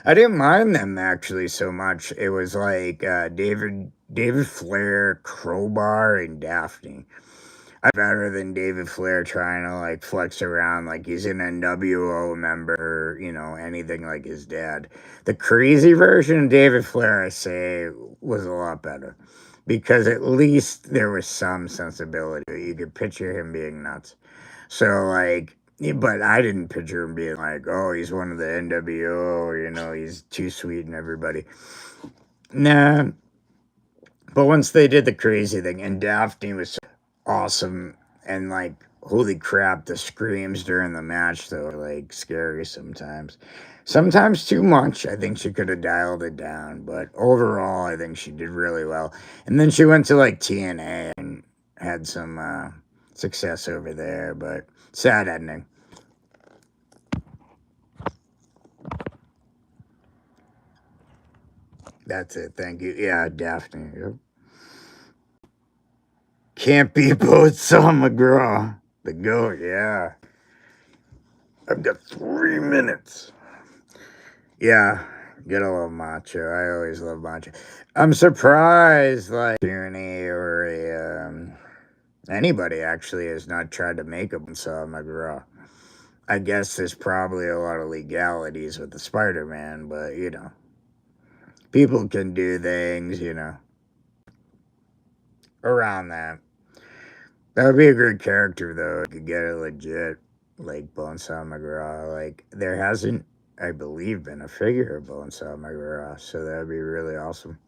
didn't mind them actually so much. It was like David Flair, Crowbar, and Daphne. I better than David Flair trying to like flex around like he's an NWO member, you know, anything like his dad. The crazy version of David Flair, I say, was a lot better because at least there was some sensibility. You could picture him being nuts. So like, but I didn't picture him being like, oh, he's one of the NWO, or, you know, he's too sweet and everybody. Nah. But once they did the crazy thing, and Daphne was awesome, and like, holy crap, the screams during the match, though, are like scary sometimes. Sometimes too much. I think she could have dialed it down, but overall, I think she did really well. And then she went to like TNA and had some success over there, but sad ending. That's it. Thank you. Yeah, Daphne. Yep. Can't be both Saw McGraw. The GOAT, yeah. I've got 3 minutes. Yeah, gotta love Macho. I always love Macho. I'm surprised, like, Tyranny or anybody actually has not tried to make a Saw McGraw. I guess there's probably a lot of legalities with the Spider-Man, but, you know, people can do things, you know, around that. That would be a great character, though. You could get a legit, like, Bonesaw McGraw. Like, there hasn't, I believe, been a figure of Bonesaw McGraw, so that would be really awesome.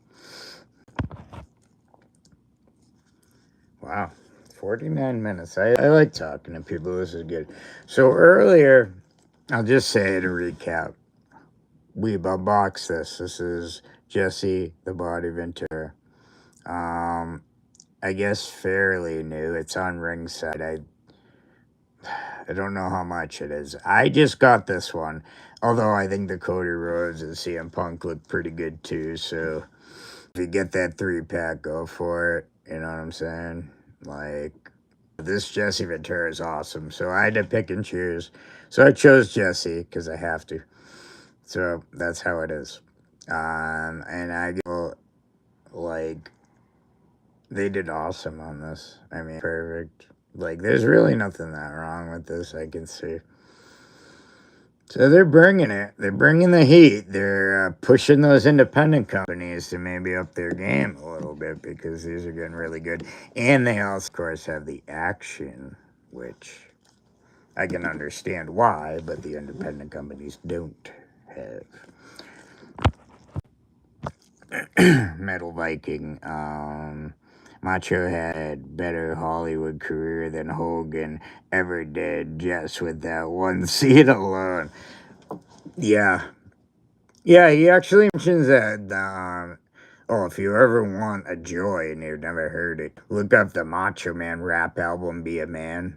Wow, 49 minutes. I like talking to people. This is good. So earlier, I'll just say to recap, we've unboxed this. This is Jesse the Body Ventura. I guess fairly new. It's on Ringside. I don't know how much it is. I just got this one. Although I think the Cody Rhodes and CM Punk look pretty good too. So if you get that 3-pack, go for it. You know what I'm saying? Like, this Jesse Ventura is awesome. So I had to pick and choose. So I chose Jesse because I have to. So that's how it is. And I go, like, they did awesome on this. I mean, perfect. Like, there's really nothing that wrong with this, I can see. So they're bringing it. They're bringing the heat. They're pushing those independent companies to maybe up their game a little bit because these are getting really good. And they also, of course, have the action, which I can understand why, but the independent companies don't have. Metal Viking. Macho had better Hollywood career than Hogan ever did just with that one scene alone. Yeah. Yeah, he actually mentions that, if you ever want a joy and you've never heard it, look up the Macho Man rap album, Be a Man.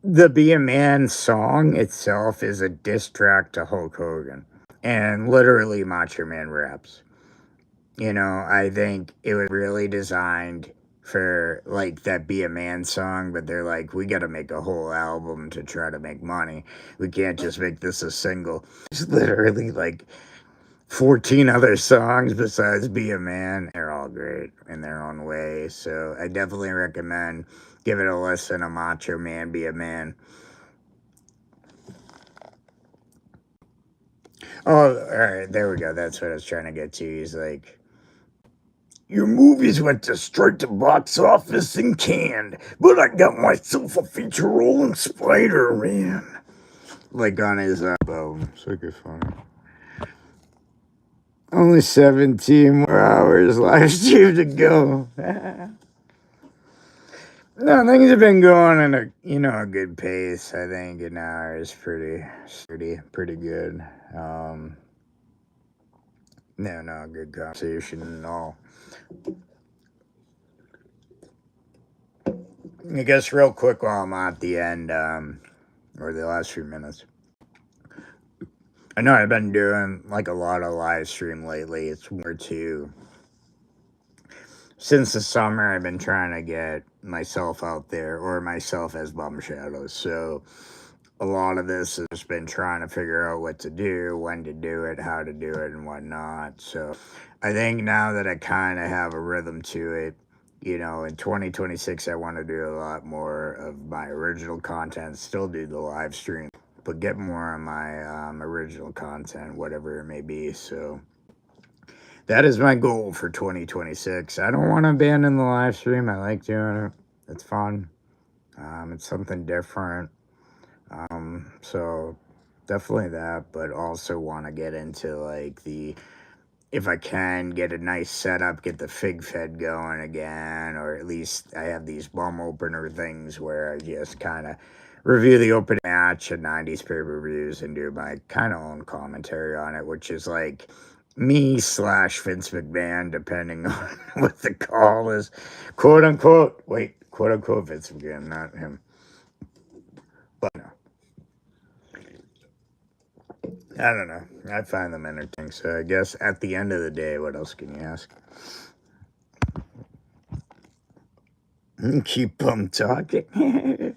The Be a Man song itself is a diss track to Hulk Hogan. And literally Macho Man raps. You know, I think it was really designed for like that Be a Man song, but they're like, we got to make a whole album to try to make money. We can't just make this a single. It's literally like 14 other songs besides Be a Man. They're all great in their own way. So I definitely recommend give it a listen. A Macho Man, Be a Man. Oh, all right, there we go. That's what I was trying to get to. He's like, your movies went to straight to box office and canned, but I got myself a feature role in Spider-Man. Like on his album. So good funny. Only 17 more hours live stream to go. No, things have been going in a good pace. I think an hour is pretty sturdy, pretty good. No, good conversation and all. I guess real quick while I'm at the end, or the last few minutes. I know I've been doing like a lot of live stream lately. It's more to since the summer I've been trying to get myself out there or myself as Bum Shadows. So a lot of this has been trying to figure out what to do, when to do it, how to do it, and whatnot. So I think now that I kind of have a rhythm to it, in 2026, I want to do a lot more of my original content, still do the live stream, but get more of my original content, whatever it may be. So that is my goal for 2026. I don't want to abandon the live stream. I like doing it. It's fun. It's something different. So definitely that, but also want to get into like if I can get a nice setup, get the Fig Fed going again, or at least I have these bum opener things where I just kind of review the open match and 90s pay-per-views and do my kind of own commentary on it, which is like me / Vince McMahon, depending on what the call is. Quote unquote, quote unquote Vince McMahon, not him. But no. I don't know. I find them entertaining. So I guess at the end of the day, what else can you ask? Keep them talking.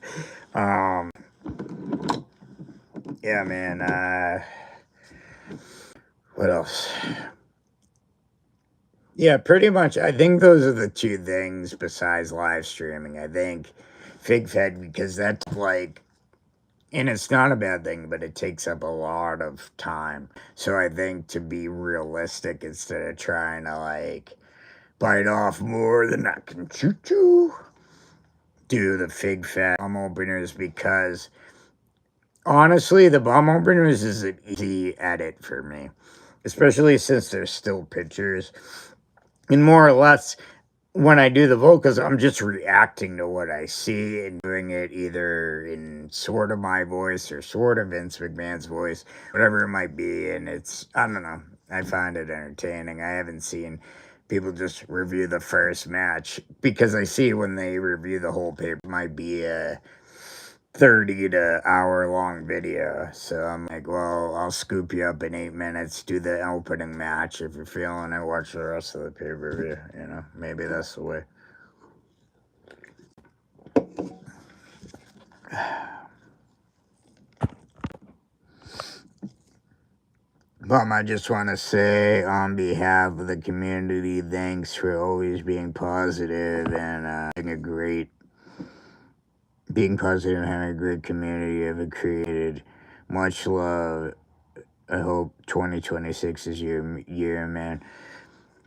Yeah, man. What else? Yeah, pretty much. I think those are the two things besides live streaming. I think Fig Fed, because that's like, and it's not a bad thing, but it takes up a lot of time. So I think to be realistic, instead of trying to like bite off more than I can chew, do the Fig Fed bum openers, because honestly, the bum openers is an easy edit for me, especially since they're still pictures. And more or less, when I do the vocals, I'm just reacting to what I see and doing it either in sort of my voice or sort of Vince McMahon's voice, whatever it might be. And I don't know, I find it entertaining. I haven't seen people just review the first match, because I see when they review the whole paper, it might be a 30 to hour long video. So I'm like, well, I'll scoop you up in 8 minutes, do the opening match. If you're feeling it, watch the rest of the pay-per-view. Maybe that's the way. I just want to say, on behalf of the community, thanks for always being positive and being positive and having a great community ever created. Much love. I hope 2026 is your year, man.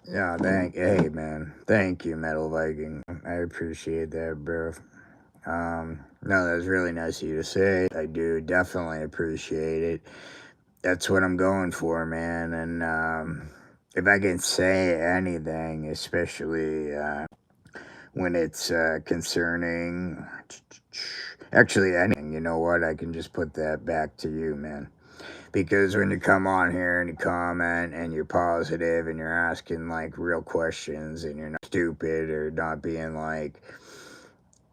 Yeah, hey, man. Thank you, Metal Viking. I appreciate that, bro. No, that was really nice of you to say. I do definitely appreciate it. That's what I'm going for, man. And if I can say anything, especially when it's concerning, actually anything, you know what? I can just put that back to you, man. Because when you come on here and you comment and you're positive and you're asking like real questions and you're not stupid or not being like,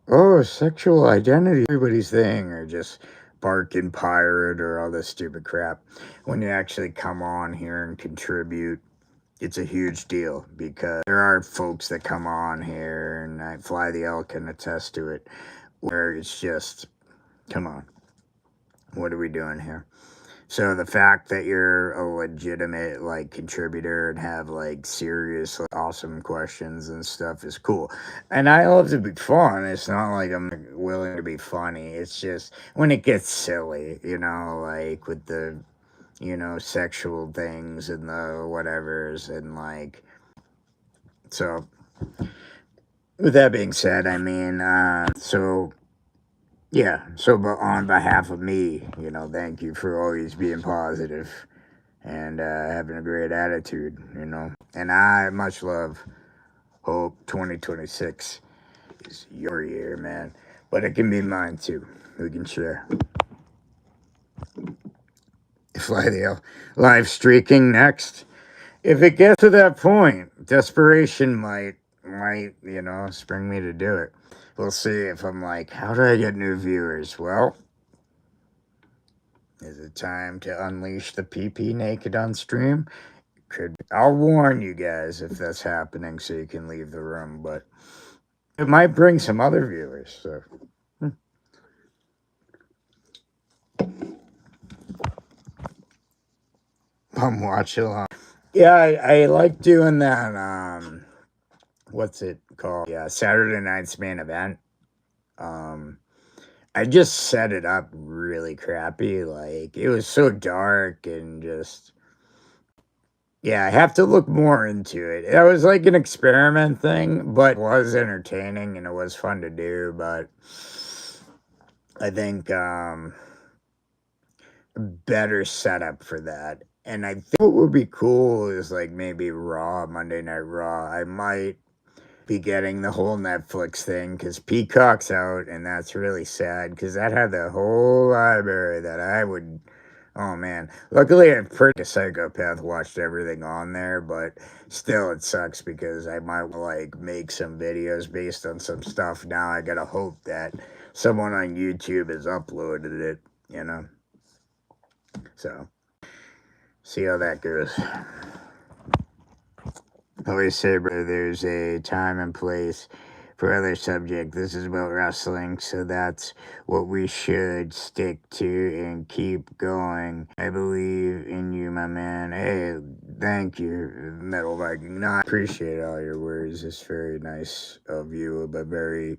oh, sexual identity, everybody's thing, or just barking pirate or all this stupid crap. When you actually come on here and contribute, it's a huge deal, because there are folks that come on here, and I Fly the Elk can attest to it, where it's just, come on, what are we doing here? So the fact that you're a legitimate like contributor and have like serious, like, awesome questions and stuff is cool. And I love to be fun. It's not like I'm willing to be funny. It's just when it gets silly, like with the, sexual things and the whatevers, and like, so with that being said, I mean, yeah, so but on behalf of me, thank you for always being positive and having a great attitude, And I much love, hope 2026 It's your year, man. But it can be mine too. We can share. Fly the live streaking next. If it gets to that point, desperation might, spring me to do it. We'll see if I'm like, how do I get new viewers? Well, is it time to unleash the PP naked on stream? I'll warn you guys if that's happening so you can leave the room, but it might bring some other viewers, so. I'm watching along. Yeah, I like doing that, what's it called? Yeah, Saturday night's main event. I just set it up really crappy. Like, it was so dark and just, yeah, I have to look more into it. That was like an experiment thing, but it was entertaining and it was fun to do. But I think better setup for that. And I think what would be cool is like maybe Raw, Monday Night Raw. I might be getting the whole Netflix thing because Peacock's out, and that's really sad because that had the whole library that I would. Oh man! Luckily, I'm pretty psychopath. Watched everything on there, but still, it sucks because I might like make some videos based on some stuff. Now I gotta hope that someone on YouTube has uploaded it. So see how that goes. I always say, brother, there's a time and place for other subject. This is about wrestling, so that's what we should stick to and keep going. I believe in you, my man. Hey, thank you, Metal Viking. No, I appreciate all your words. It's very nice of you, but very,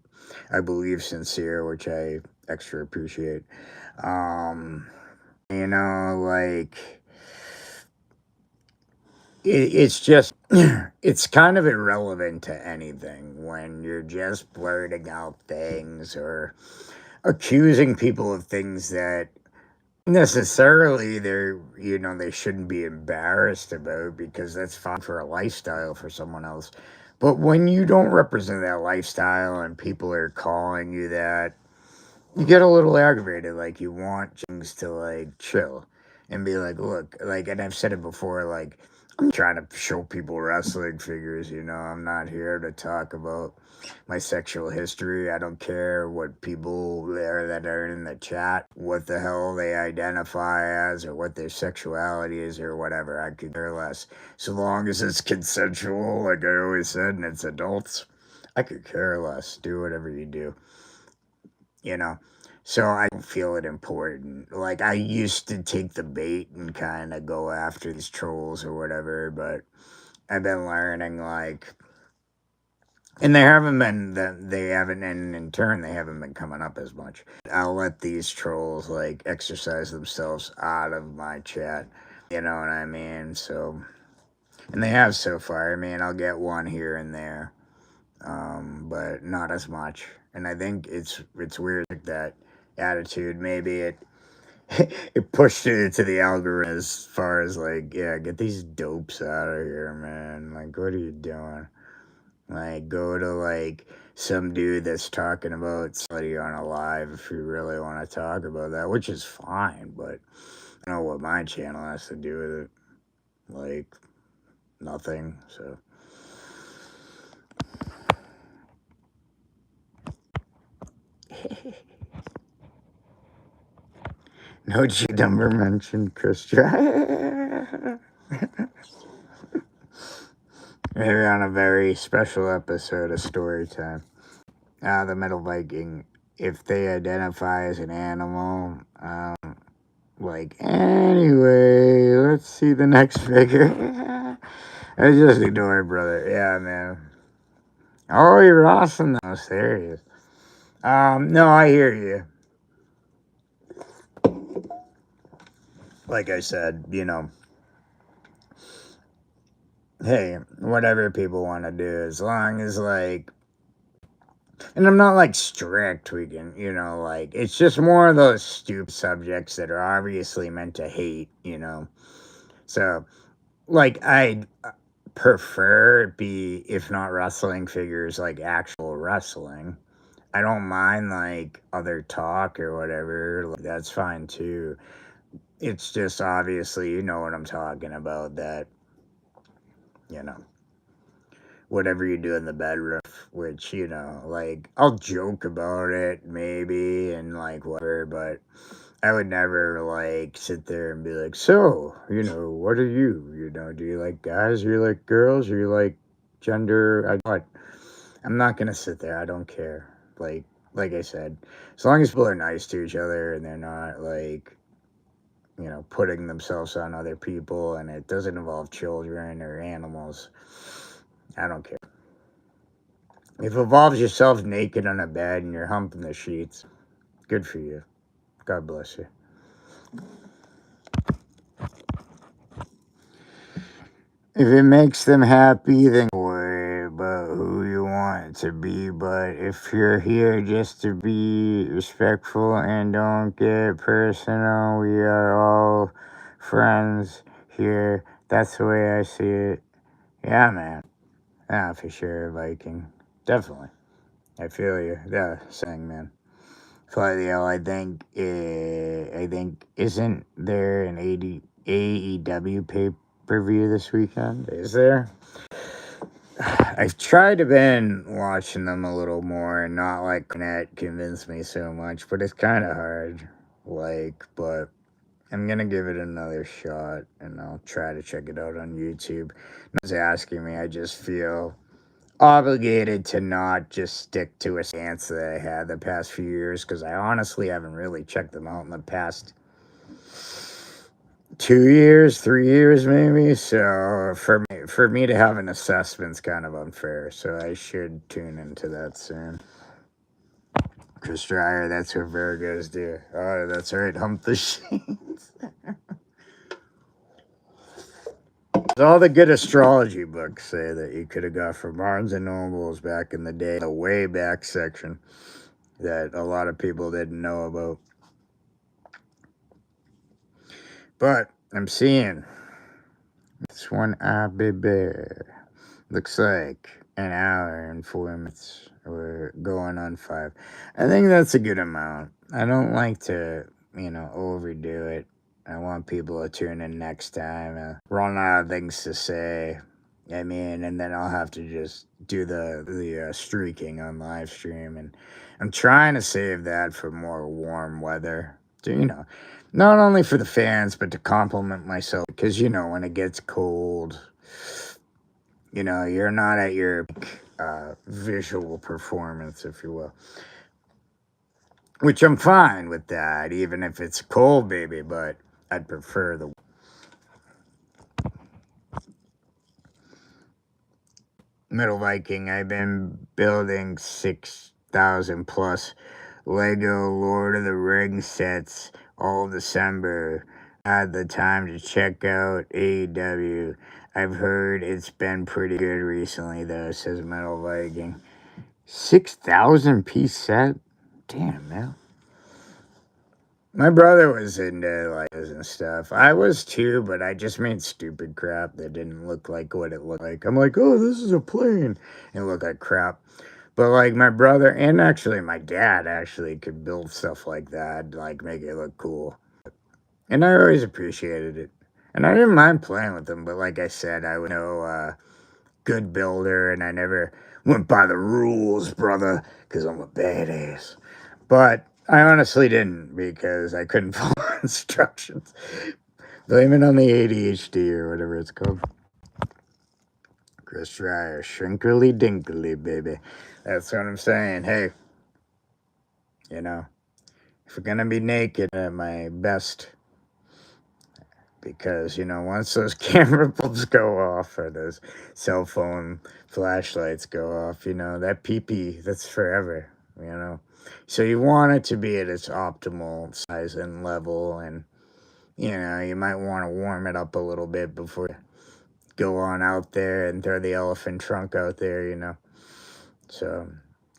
I believe, sincere, which I extra appreciate. Like, it's just, it's kind of irrelevant to anything when you're just blurting out things or accusing people of things that necessarily they shouldn't be embarrassed about because that's fine for a lifestyle for someone else. But when you don't represent that lifestyle and people are calling you that, you get a little aggravated. Like, you want things to like chill and be like, look, like, and I've said it before, like, I'm trying to show people wrestling figures. I'm not here to talk about my sexual history. I don't care what people there that are in the chat, what the hell they identify as or what their sexuality is or whatever. I could care less. So long as it's consensual, like I always said, and it's adults, I could care less. Do whatever you do. So I don't feel it important. Like, I used to take the bait and kind of go after these trolls or whatever, but I've been learning, like, and and in turn, they haven't been coming up as much. I'll let these trolls, like, exercise themselves out of my chat. You know what I mean? So, and they have so far. I mean, I'll get one here and there, but not as much. And I think it's weird that attitude. Maybe it pushed it into the algorithm as far as like, yeah, get these dopes out of here, man. Like, what are you doing? Like, go to like some dude that's talking about somebody on a live if you really want to talk about that, which is fine, but I don't know what my channel has to do with it. Like, nothing. So no G number mentioned, Christian. Maybe on a very special episode of Storytime. The Metal Viking, if they identify as an animal, like, anyway, let's see the next figure. I just ignore it, brother. Yeah, man. Oh, you're awesome, though. Serious. No, I hear you. Like I said, hey, whatever people want to do, as long as, like, and I'm not, like, strict, we can, like, it's just more of those stupid subjects that are obviously meant to hate, So, like, prefer it be, if not wrestling figures, like actual wrestling. I don't mind like other talk or whatever. Like, that's fine too. It's just obviously, you know what I'm talking about, that, you know, whatever you do in the bedroom, which, you know, like, I'll joke about it maybe and like whatever, but I would never like sit there and be like, so, you know, what are you? You know, do you like guys? Or you like girls? Or you like gender? What? I'm not gonna sit there. I don't care. Like I said, as long as people are nice to each other and they're not like, you know, putting themselves on other people, and it doesn't involve children or animals, I don't care. If it involves yourself naked on a bed and you're humping the sheets, good for you. God bless you. If it makes them happy, then don't worry about who you want it to be. But if you're here just to be respectful and don't get personal, we are all friends here. That's the way I see it. Yeah, man. Yeah, for sure, Viking. Definitely. I feel you. Yeah, saying, man. Slightly ill, I think, isn't there an AEW pay-per-view this weekend? Is there? I've tried to been watching them a little more and not like that convinced me so much, but it's kind of hard. Like, but I'm gonna give it another shot and I'll try to check it out on YouTube. No one's asking me, I just feel obligated to not just stick to a stance that I had the past few years, because I honestly haven't really checked them out in the past 2 years, 3 years maybe. So for me to have an assessment's kind of unfair. So I should tune into that soon. Chris Dreyer, that's what Virgos do. Oh, that's right, hump the sheets. All the good astrology books say that you could have got from Barnes and Nobles back in the day, the way back section that a lot of people didn't know about. But I'm seeing this one baby. Looks like an hour and 4 minutes. We're going on 5. I think that's a good amount. I don't like to, you know, overdo it. I want people to tune in next time. Run out of things to say. I mean, and then I'll have to just do the streaking on live stream, and I'm trying to save that for more warm weather. So, you know, not only for the fans, but to compliment myself, because, you know, when it gets cold, you know, you're not at your visual performance, if you will. Which I'm fine with that, even if it's cold, baby, but I'd prefer the Middle Viking. I've been building 6,000 plus Lego Lord of the Rings sets all December. I had the time to check out AEW. I've heard it's been pretty good recently, though, says Metal Viking. 6,000 piece set? Damn, man. My brother was into like this and stuff. I was too, but I just made stupid crap that didn't look like what it looked like. I'm like, oh, this is a plane. It looked like crap. But like my brother and actually my dad actually could build stuff like that, like make it look cool. And I always appreciated it. And I didn't mind playing with them, but like I said, I was no good builder, and I never went by the rules, brother, because I'm a badass. But I honestly didn't, because I couldn't follow instructions. Blame it on the ADHD or whatever it's called. Chris Dreyer, shrinkly dinkly, baby. That's what I'm saying. Hey, you know, if we're gonna be naked at my best, because, you know, once those camera bulbs go off or those cell phone flashlights go off, you know, that pee-pee, that's forever, you know. So you want it to be at its optimal size and level, and, you know, you might want to warm it up a little bit before you go on out there and throw the elephant trunk out there, you know. So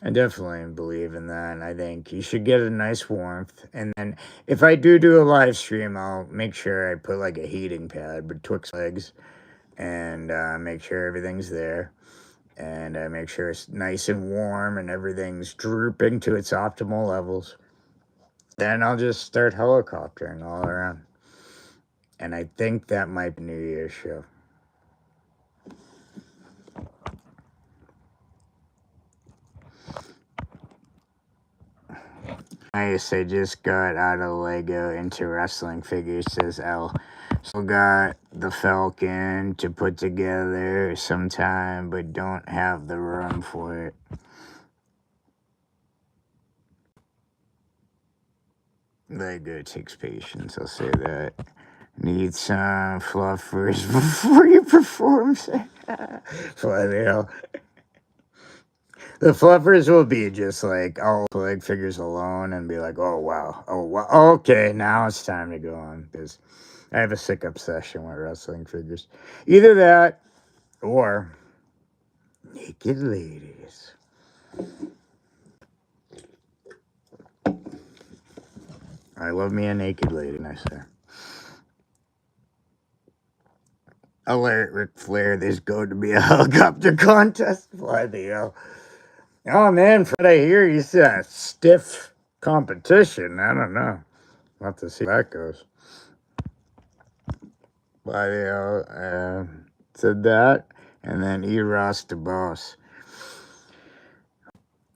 I definitely believe in that, and I think you should get a nice warmth. And then if I do a live stream, I'll make sure I put like a heating pad betwixt legs, and make sure everything's there. And make sure it's nice and warm and everything's drooping to its optimal levels. Then I'll just start helicoptering all around. And I think that might be New Year's show. Nice, I just got out of Lego into wrestling figures, says L. Still got the Falcon to put together sometime, but don't have the room for it. Lego takes patience, I'll say that. Need some fluffers before you perform. Funny hell. The fluffers will be just like, I'll like figures alone and be like, oh wow, okay, now it's time to go on, because I have a sick obsession with wrestling figures. Either that or naked ladies. I love me a naked lady, nice there. Alert, Ric Flair, there's going to be a helicopter contest. Why the hell? Oh man, from what I hear, you said stiff competition. I don't know. We'll have to see how that goes. Why the hell? Said that, and then Eros the boss.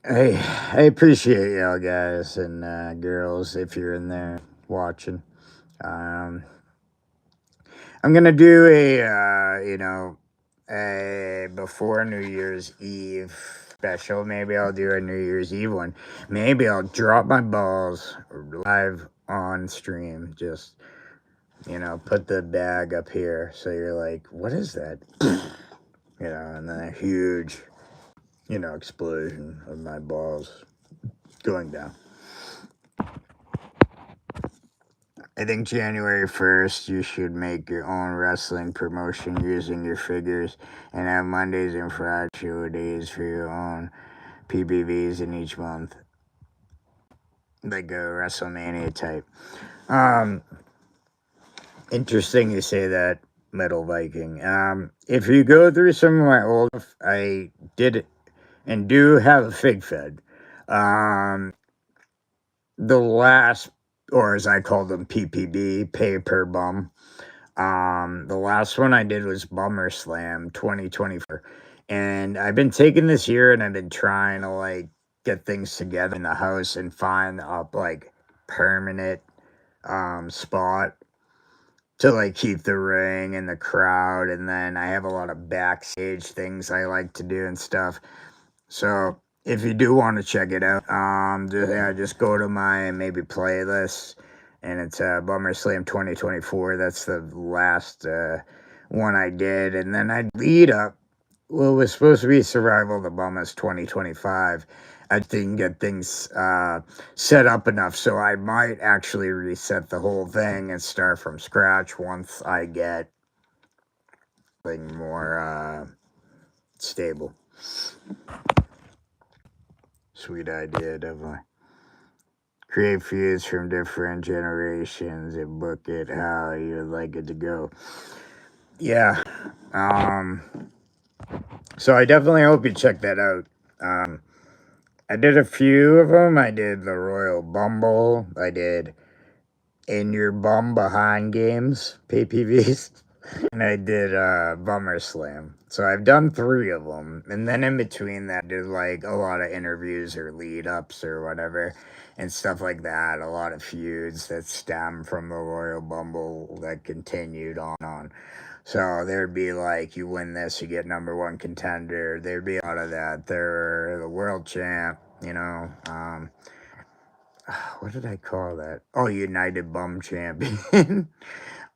Hey, I appreciate y'all guys and girls if you're in there watching. I'm gonna do a before New Year's Eve special. Maybe I'll do a New Year's Eve one. Maybe I'll drop my balls live on stream. Just, put the bag up here so you're like, what is that? And then a huge, explosion of my balls going down. I think January 1st, you should make your own wrestling promotion using your figures and have Mondays and Friday show days for your own PBVs in each month. Like a WrestleMania type. Interesting you say that, Metal Viking. If you go through some of my old stuff, I did and do have a fig fed. The last, or as I call them, PPB, pay per bum. The last one I did was Bummer Slam 2024. And I've been taking this year and I've been trying to like get things together in the house and find a like permanent spot to like keep the ring and the crowd. And then I have a lot of backstage things I like to do and stuff. So if you do want to check it out, just go to my maybe playlist, and it's Bummer Slam 2024. That's the last one I did, and then I lead up. Well, it was supposed to be Survival of the Bummers 2025. I didn't get things set up enough, so I might actually reset the whole thing and start from scratch once I get something more stable. Sweet idea, definitely. Create feuds from different generations and book it how you'd like it to go. Yeah. So I definitely hope you check that out. I did a few of them. I did the Royal Bumble. I did In Your Bum Behind Games, PPVs. And I did Bummer Slam. So I've done 3 of them. And then in between that, I did like a lot of interviews or lead ups or whatever and stuff like that. A lot of feuds that stem from the Royal Bumble that continued on. So there'd be like, you win this, you get #1 contender. There'd be a lot of that. They're the world champ, what did I call that? Oh, United Bum Champion.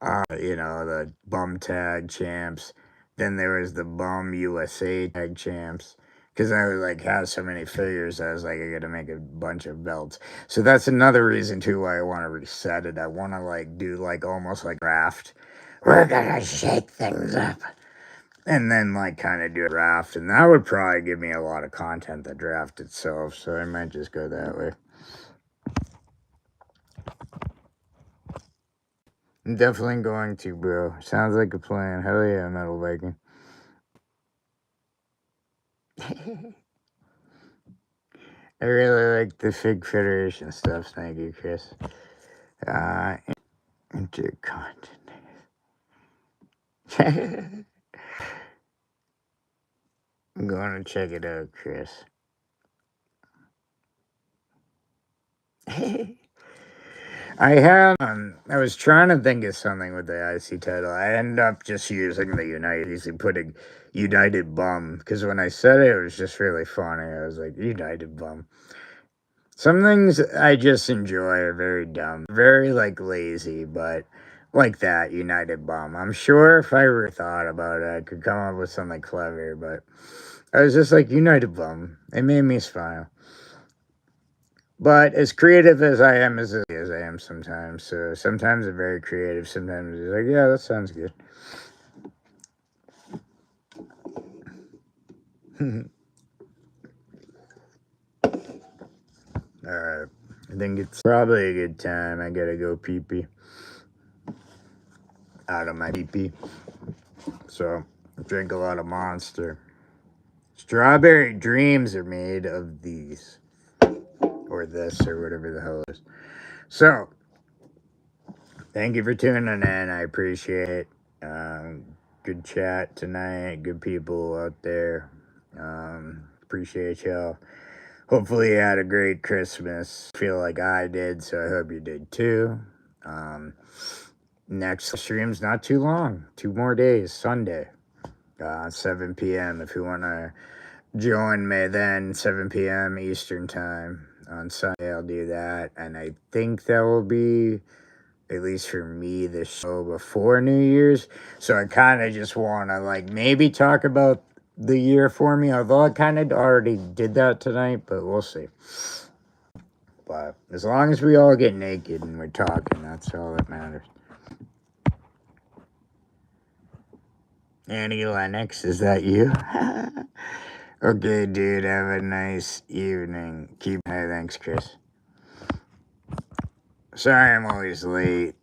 The Bum Tag Champs. Then there was the Bum USA Tag Champs. Because I was like, have so many figures, I was like, I gotta make a bunch of belts. So that's another reason too why I want to reset it. I want to like do like almost like draft. We're gonna shake things up. And then like kind of do a draft. And that would probably give me a lot of content, the draft itself. So I might just go that way. I'm definitely going to, bro. Sounds like a plan. Hell yeah, Metal Viking. I really like the Fig Federation stuff. Thank you, Chris. Intercontinental. I'm going to check it out, Chris. I was trying to think of something with the IC title. I ended up just using the usually putting United Bum, because when I said it, it was just really funny. I was like, United Bum. Some things I just enjoy are very dumb, very like lazy, but like that, United Bum. I'm sure if I ever thought about it, I could come up with something clever, but I was just like, United Bum. It made me smile. But as creative as I am, as I am sometimes, so sometimes I'm very creative, sometimes it's like, yeah, that sounds good. Alright, I think it's probably a good time. I gotta go pee-pee. Out of my pee-pee. So, drink a lot of Monster. Strawberry Dreams are made of these. Or this, or whatever the hell it is. So, thank you for tuning in. I appreciate it. Good chat tonight. Good people out there. Appreciate y'all. Hopefully you had a great Christmas. Feel like I did, so I hope you did too. Next stream's not too long. 2 more days. Sunday. 7 p.m. If you want to join me then, 7 p.m. Eastern time. On Sunday, I'll do that. And I think that will be, at least for me, the show before New Year's. So I kind of just want to, like, maybe talk about the year for me. Although I kind of already did that tonight, but we'll see. But as long as we all get naked and we're talking, that's all that matters. Annie Lennox, is that you? Okay, dude, have a nice evening. Hey, thanks, Chris. Sorry I'm always late.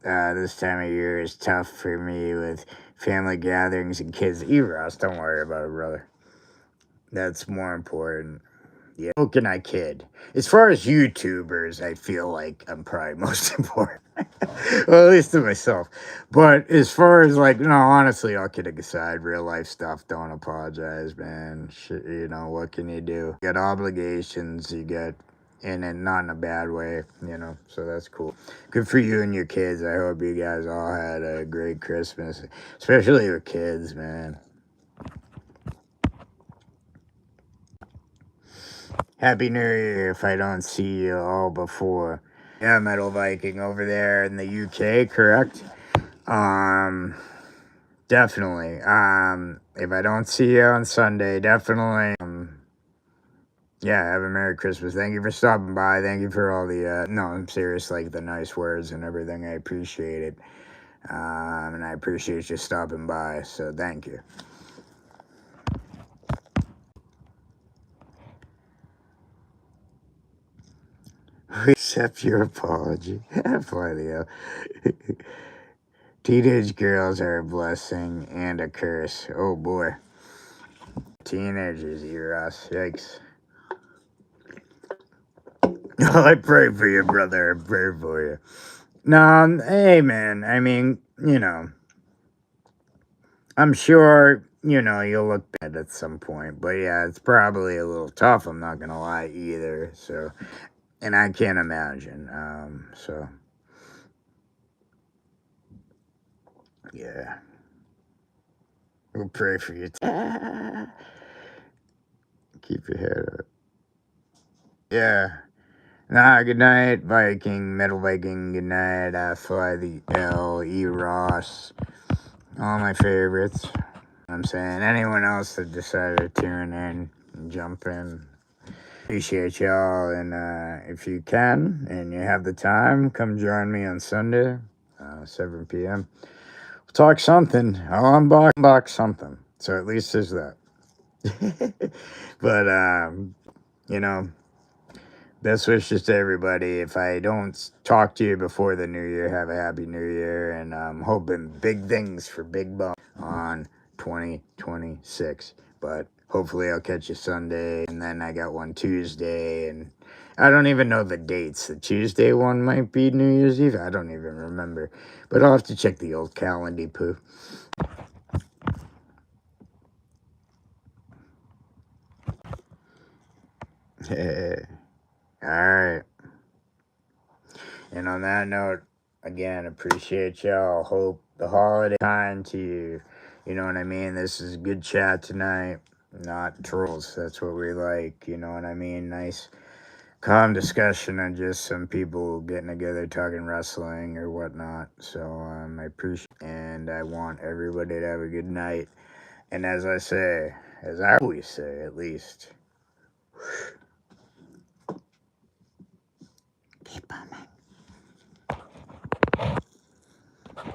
This time of year is tough for me with family gatherings and kids. Ross, don't worry about it, brother. That's more important. Yeah, how can I kid? As far as YouTubers, I feel like I'm probably most important. Well, at least to myself. But as far as like, no, honestly, all kidding aside, real life stuff, don't apologize, man. Shit, you know, what can you do? You got obligations, you get in it, not in a bad way, you know, so that's cool. Good for you and your kids. I hope you guys all had a great Christmas, especially your kids, man. Happy New Year if I don't see you all before. Yeah, Metal Viking over there in the UK, correct? Definitely. If I don't see you on Sunday, definitely. Yeah, have a Merry Christmas. Thank you for stopping by. Thank you for all the, no, I'm serious, like the nice words and everything. I appreciate it. And I appreciate you stopping by, so thank you. We accept your apology. Plenty of. Teenage girls are a blessing and a curse. Oh boy. Teenagers, Eros. Yikes. I pray for you, brother. I pray for you. No, hey, man. I mean, you know, I'm sure, you know, you'll look bad at some point. But yeah, it's probably a little tough. I'm not going to lie either. So, and I can't imagine. So, yeah. We'll pray for you. Keep your head up. Yeah. Nah, good night, Viking, Metal Viking, good night, Fly the L, E. Ross, all my favorites. I'm saying anyone else that decided to tune in and jump in, appreciate y'all. And if you can and you have the time, come join me on Sunday, 7 p.m. We'll talk something. I'll unbox something. So at least there's that. But, you know, best wishes to everybody. If I don't talk to you before the new year, have a happy new year. And I'm hoping big things for Big Bum on 2026. But hopefully I'll catch you Sunday. And then I got one Tuesday. And I don't even know the dates. The Tuesday one might be New Year's Eve. I don't even remember. But I'll have to check the old calendar, poo. Alright. And on that note, again, appreciate y'all. Hope the holiday kind to you. You know what I mean? This is a good chat tonight. Not trolls. That's what we like. You know what I mean? Nice, calm discussion and just some people getting together talking wrestling or whatnot. So I appreciate it. And I want everybody to have a good night. And as I say, as I always say, at least, keep on